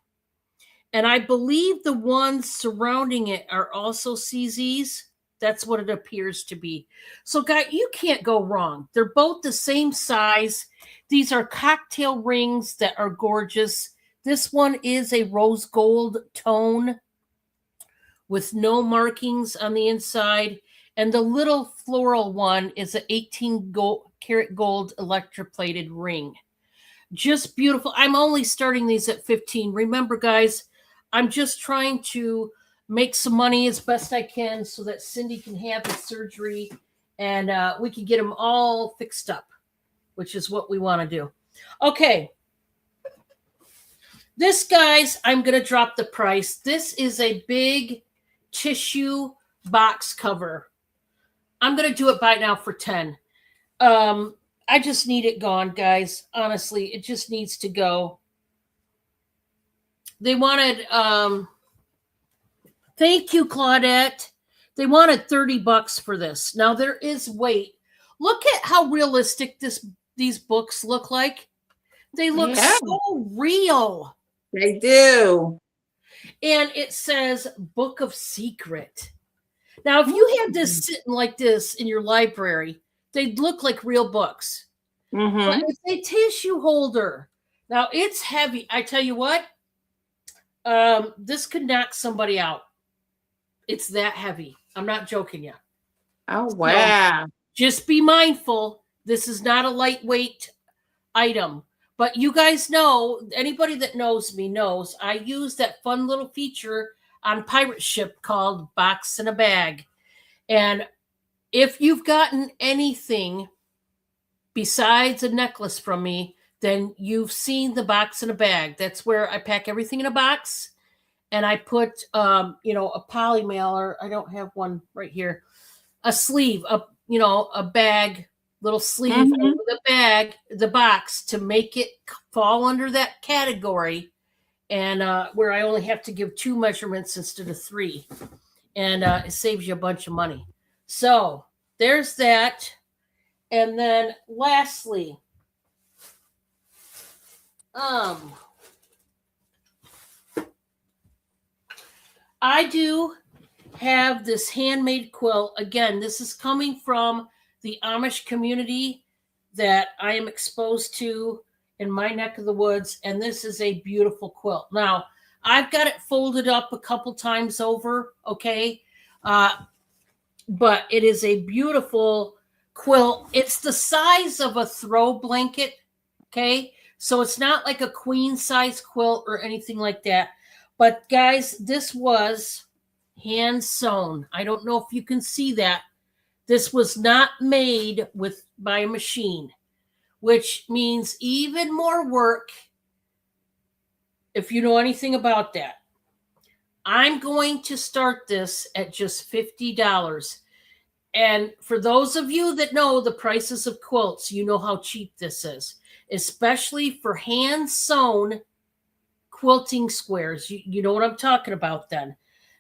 And I believe the ones surrounding it are also CZs. That's what it appears to be. So, guys, you can't go wrong. They're both the same size. These are cocktail rings that are gorgeous. This one is a rose gold tone with no markings on the inside. And the little floral one is an 18 karat gold electroplated ring. Just beautiful. I'm only starting these at 15. Remember, guys, I'm just trying to make some money as best I can so that Cindy can have the surgery and we can get them all fixed up, which is what we want to do. Okay. This, guys, I'm going to drop the price. This is a big tissue box cover. I'm going to do it by now for 10. I just need it gone, guys. Honestly, it just needs to go. They wanted, thank you, Claudette. They wanted $30 for this. Now there is weight. Look at how realistic these books look like. They look so real. They do. And it says Book of Secret. Now, if you had this sitting like this in your library, they'd look like real books. But it's a tissue holder. Now, it's heavy. I tell you what, this could knock somebody out. It's that heavy. I'm not joking you. Oh, wow. So just be mindful. This is not a lightweight item. But you guys know, anybody that knows me knows, I use that fun little feature on Pirate Ship called Box in a Bag. And if you've gotten anything besides a necklace from me, then you've seen the box in a bag. That's where I pack everything in a box. And I put, a poly mailer. I don't have one right here. A sleeve, a bag, little sleeve over the bag, the box, to make it fall under that category. And where I only have to give 2 measurements instead of 3. And it saves you a bunch of money. So there's that. And then lastly, I do have this handmade quilt. Again, this is coming from the Amish community that I am exposed to in my neck of the woods. And this is a beautiful quilt. Now, I've got it folded up a couple times over, okay? But it is a beautiful quilt. It's the size of a throw blanket, okay? So it's not like a queen size quilt or anything like that. But guys, this was hand sewn. I don't know if you can see that. This was not made by a machine, which means even more work if you know anything about that. I'm going to start this at just $50. And for those of you that know the prices of quilts, you know how cheap this is, especially for hand sewn quilting squares. You know what I'm talking about then.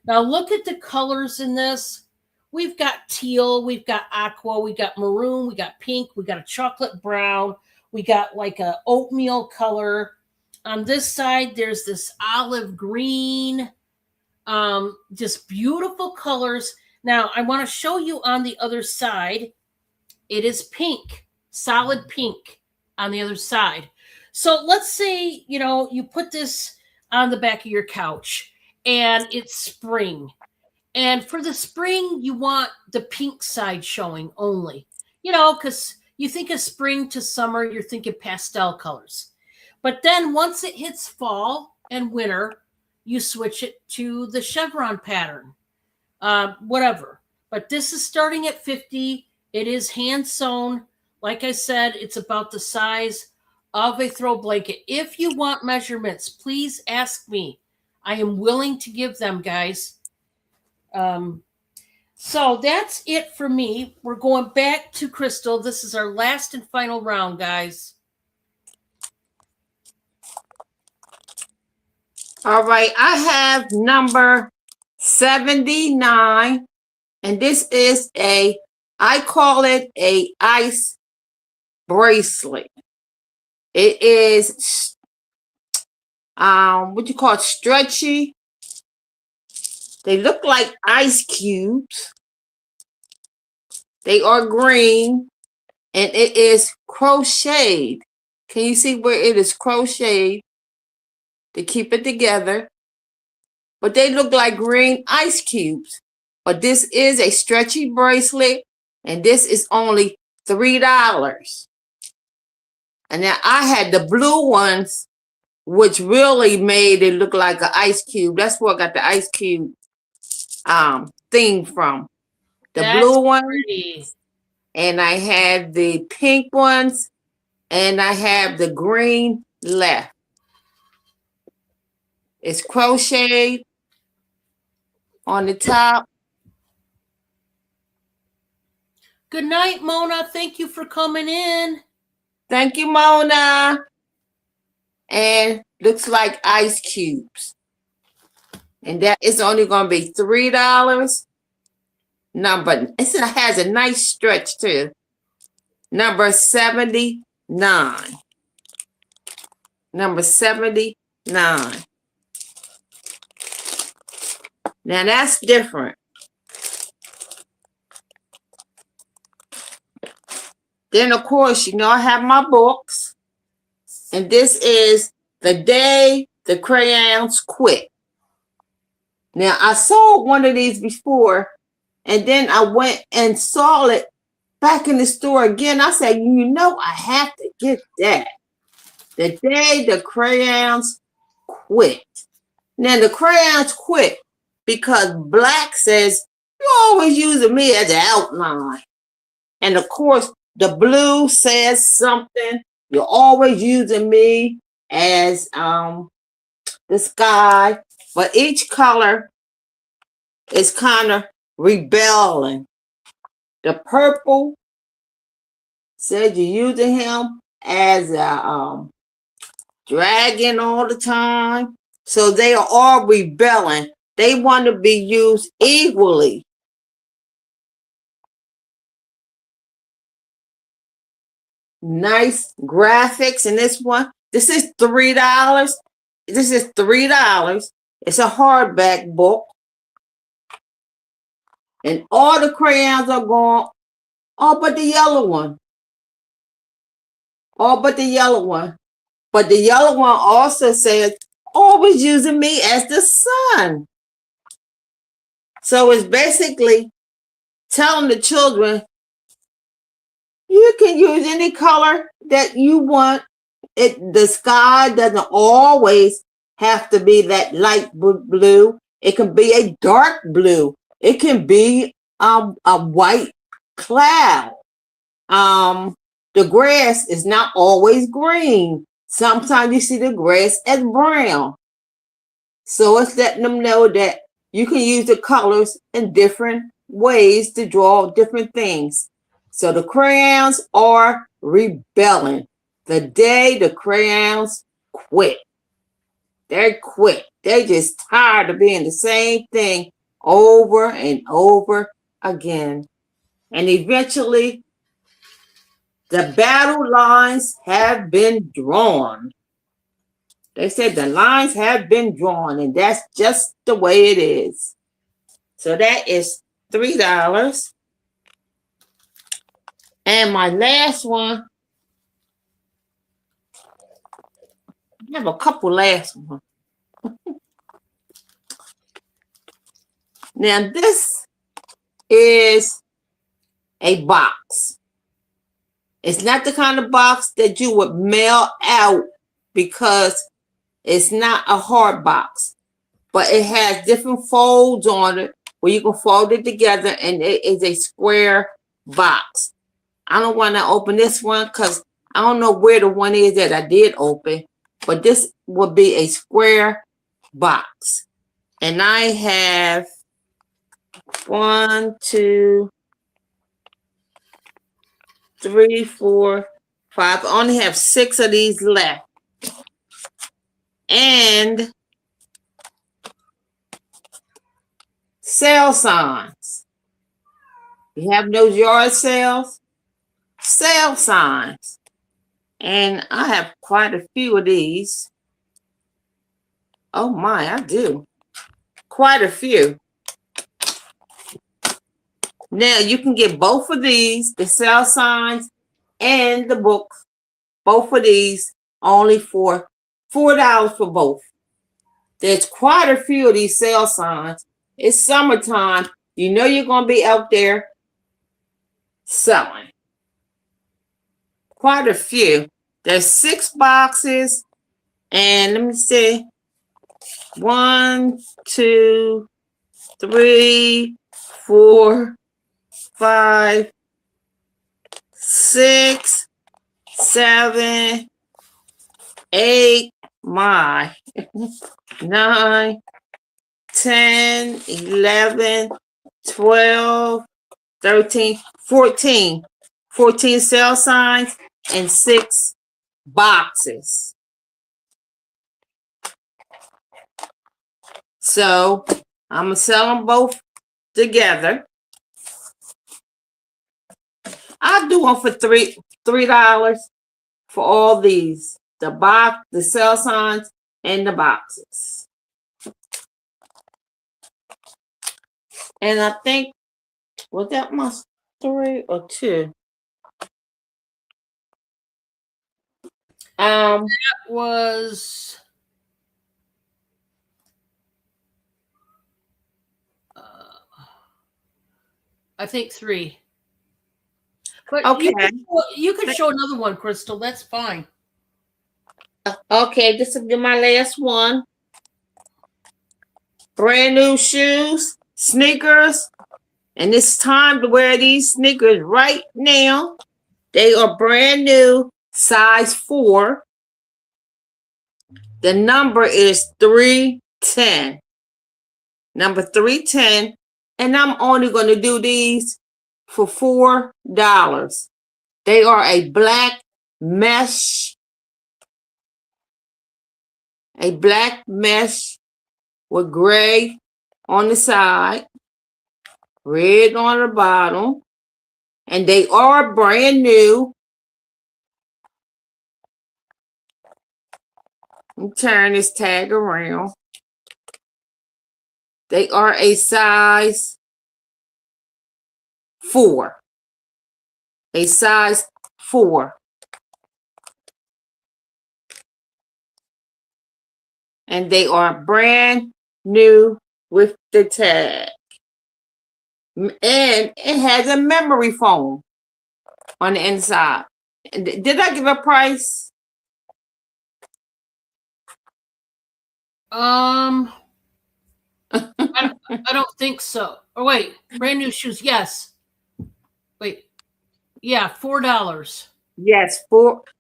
Now look at the colors in this. We've got teal, we've got aqua, we got maroon, we got pink, we got a chocolate brown, we got like a oatmeal color. On this side, there's this olive green, just beautiful colors. Now I want to show you on the other side. It is pink, solid pink on the other side. So let's say, you put this on the back of your couch and it's spring. And for the spring, you want the pink side showing only, because you think of spring to summer, you're thinking pastel colors. But then once it hits fall and winter, you switch it to the chevron pattern, whatever. But this is starting at 50. It is hand sewn. Like I said, it's about the size of a throw blanket. If you want measurements, please ask me. I am willing to give them, guys. So that's it for me. We're going back to Crystal. This is our last and final round, guys. All right, I have number 79, and this is I call it a ice bracelet. It is, what you call it, stretchy. They look like ice cubes. They are green, and it is crocheted. Can you see where it is crocheted to keep it together? But they look like green ice cubes. But this is a stretchy bracelet, and this is only $3. And now I had the blue ones, which really made it look like an ice cube. That's where I got the ice cube thing from. The blue one, and I have the pink ones, and I have the green left. It's crocheted on the top. Good night, Mona. Thank you for coming in. Thank you, Mona. And looks like ice cubes. And that is only going to be $3. Number, it has a nice stretch too. Number 79. Number 79. Now that's different. Then, of course, I have my books. And this is The Day the Crayons Quit. Now, I saw one of these before, and then I went and saw it back in the store again. I said, I have to get that. The Day the Crayons Quit. Now, the crayons quit because black says, you're always using me as an outline. And, of course, the blue says something. You're always using me as the sky. But each color is kind of rebelling. The purple said you're using him as a dragon all the time. So they are all rebelling. They want to be used equally. Nice graphics in this one. This is $3. This is $3. It's a hardback book. And all the crayons are gone. All but the yellow one. All but the yellow one. But the yellow one also says, always using me as the sun. So it's basically telling the children, you can use any color that you want. The sky doesn't always have to be that light blue. It can be a dark blue. It can be a white cloud. The grass is not always green. Sometimes you see the grass as brown. So it's letting them know that you can use the colors in different ways to draw different things. So the crayons are rebelling. The day the crayons quit. They quit. They just tired of being the same thing over and over again. And eventually, the battle lines have been drawn. They said the lines have been drawn, and that's just the way it is. So that is $3. And my last one, I have a couple last ones. Now, this is a box. It's not the kind of box that you would mail out because it's not a hard box, but it has different folds on it where you can fold it together, and it is a square box. I don't want to open this one because I don't know where the one is that I did open, but this will be a square box. And I have 1, 2, 3, 4, 5. I only have 6 of these left. And sale signs. You have those yard sales? Sale signs. And I have quite a few of these. Oh my, I do. Quite a few. Now you can get both of these, the sale signs and the book, both of these only for $4 for both. There's quite a few of these sale signs. It's summertime. You know you're going to be out there selling. Quite a few. There's 6 boxes. And let me see. 1, 2, 3, 4, 5, 6, 7, 8, my 9, 10, 11, 12, 13, 14. 14 sale signs and 6 boxes. So I'm going to sell them both together. I'll do one for $3 for all these. The box, the sale signs, and the boxes. And I think, was that my 3 or 2? That was I think 3. But Okay. you could show another one, Crystal. That's fine. Okay, this will be my last one. Brand new shoes, sneakers, and it's time to wear these sneakers right now. They are brand new, size 4. The number is 310. Number 310. And I'm only going to do these for $4. They are a black mesh. A black mesh with gray on the side, red on the bottom. And they are brand new. Let me turn this tag around. They are a size 4. A size 4. And they are brand new with the tag. And it has a memory foam on the inside. Did I give a price? I don't think so. Oh wait, brand new shoes. Yes. Wait. Yeah, $4. Yes,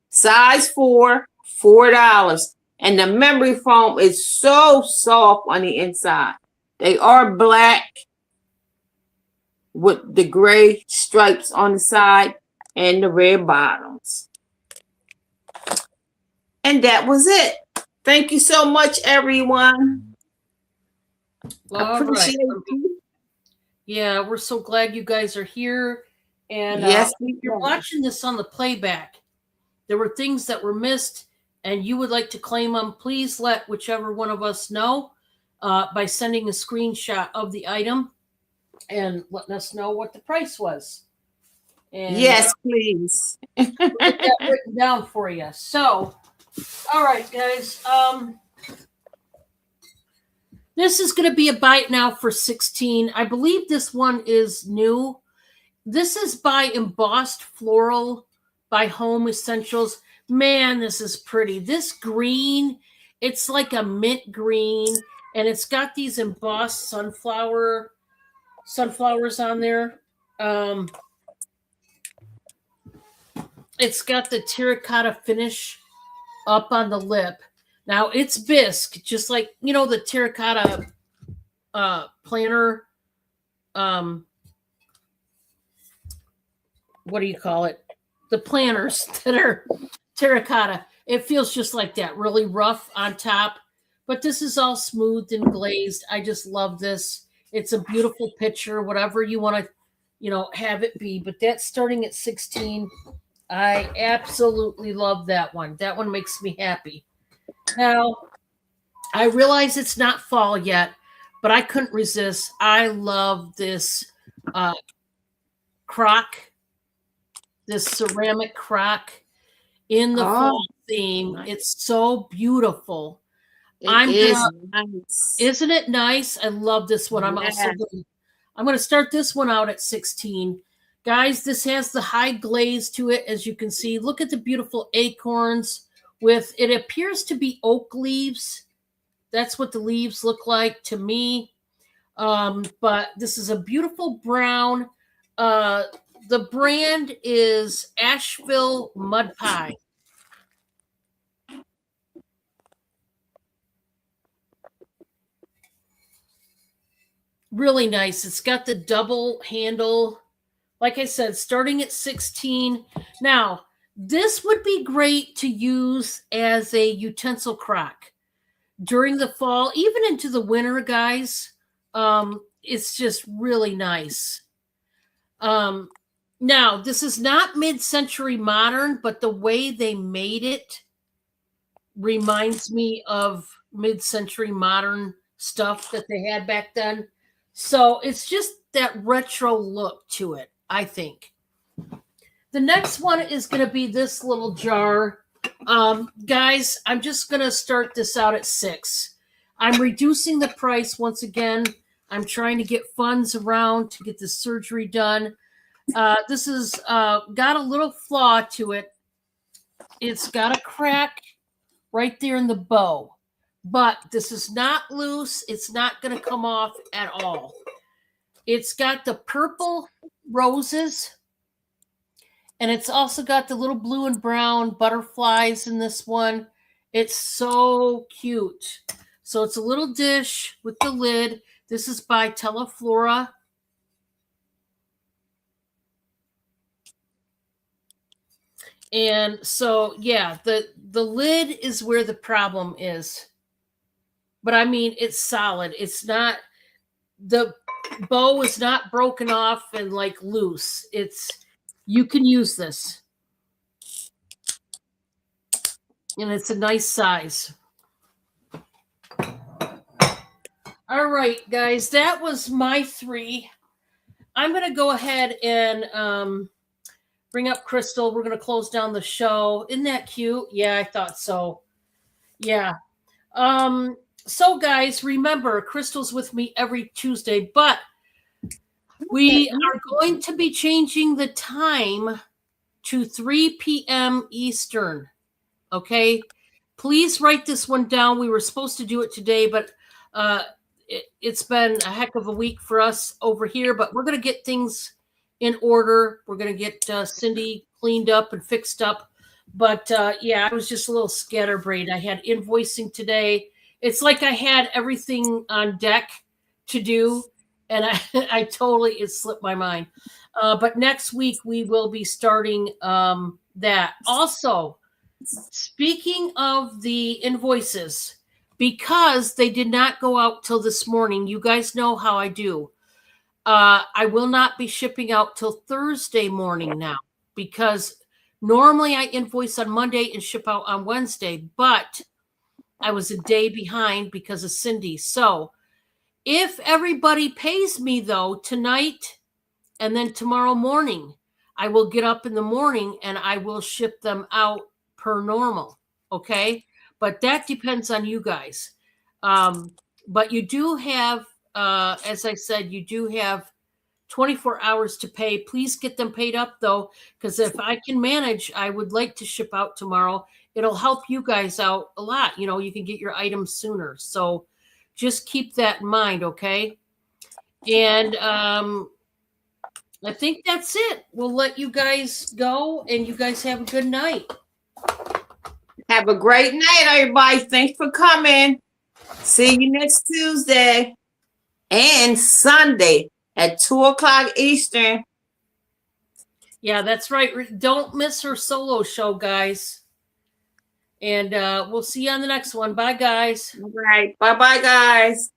size 4, $4. And the memory foam is so soft on the inside. They are black with the gray stripes on the side and the red bottoms. And that was it. Thank you so much, everyone. All right. Appreciate you. Yeah, we're so glad you guys are here. And Yes, if you're are. watching this on the playback, there were things that were missed and you would like to claim them, please let whichever one of us know by sending a screenshot of the item and letting us know what the price was. And yes, please. we'll get that written down for you. So, all right, guys. This is going to be a bite now for 16. I believe this one is new. This is by Embossed Floral by Home Essentials. Man, this is pretty. This green, it's like a mint green, and it's got these embossed sunflowers on there. It's got the terracotta finish up on the lip. Now it's bisque, just like the terracotta planner. What do you call it? The planners that are terracotta. It feels just like that, really rough on top. But this is all smoothed and glazed. I just love this. It's a beautiful picture, whatever you want to, have it be. But that's starting at 16. I absolutely love that one. That one makes me happy. Now, I realize it's not fall yet, but I couldn't resist. I love this crock, this ceramic crock in the fall theme. Nice. It's so beautiful. Nice. Isn't it nice? I love this one. I'm going to start this one out at 16. Guys, this has the high glaze to it, as you can see. Look at the beautiful acorns with, it appears to be oak leaves. That's what the leaves look like to me. But this is a beautiful brown. The brand is Asheville Mud Pie. Really nice. It's got the double handle. Like I said, starting at 16. Now, this would be great to use as a utensil crock during the fall, even into the winter, guys. It's just really nice. Now, this is not mid-century modern, but the way they made it reminds me of mid-century modern stuff that they had back then. So it's just that retro look to it, I think. The next one is going to be this little jar. Guys, I'm just going to start this out at 6. I'm reducing the price once again. I'm trying to get funds around to get the surgery done. This has got a little flaw to it. It's got a crack right there in the bow. But this is not loose. It's not going to come off at all. It's got the purple roses. And it's also got the little blue and brown butterflies in this one. It's so cute. So it's a little dish with the lid. This is by Teleflora. And so, yeah, the lid is where the problem is. But I mean, it's solid. It's not, the bow is not broken off and like loose. You can use this. And it's a nice size. All right, guys, that was my 3. I'm going to go ahead and bring up Crystal. We're going to close down the show. Isn't that cute? Yeah, I thought so. Yeah. So, guys, remember, Crystal's with me every Tuesday, but we are going to be changing the time to 3 p.m. Eastern. Okay? Please write this one down. We were supposed to do it today, but it's been a heck of a week for us over here, but we're going to get things in order. We're going to get Cindy cleaned up and fixed up. But, yeah, I was just a little scatterbrained. I had invoicing today. It's like I had everything on deck to do, and I totally, it slipped my mind. But next week, we will be starting that. Also, Speaking of the invoices, because they did not go out till this morning, you guys know how I do. I will not be shipping out till Thursday morning now because normally I invoice on Monday and ship out on Wednesday, but I was a day behind because of Cindy. So if everybody pays me though tonight and then tomorrow morning, I will get up in the morning and I will ship them out per normal. Okay. But that depends on you guys. But you do have, as I said, you do have 24 hours to pay. Please get them paid up though, because if I can manage, I would like to ship out tomorrow. It'll help you guys out a lot. You know, you can get your items sooner. So just keep that in mind, okay? And I think that's it. We'll let you guys go and you guys have a good night. Have a great night, everybody. Thanks for coming. See you next Tuesday and Sunday at 2:00 Eastern. Yeah, that's right. Don't miss her solo show, guys. And we'll see you on the next one. Bye, guys. All right. Bye-bye, guys.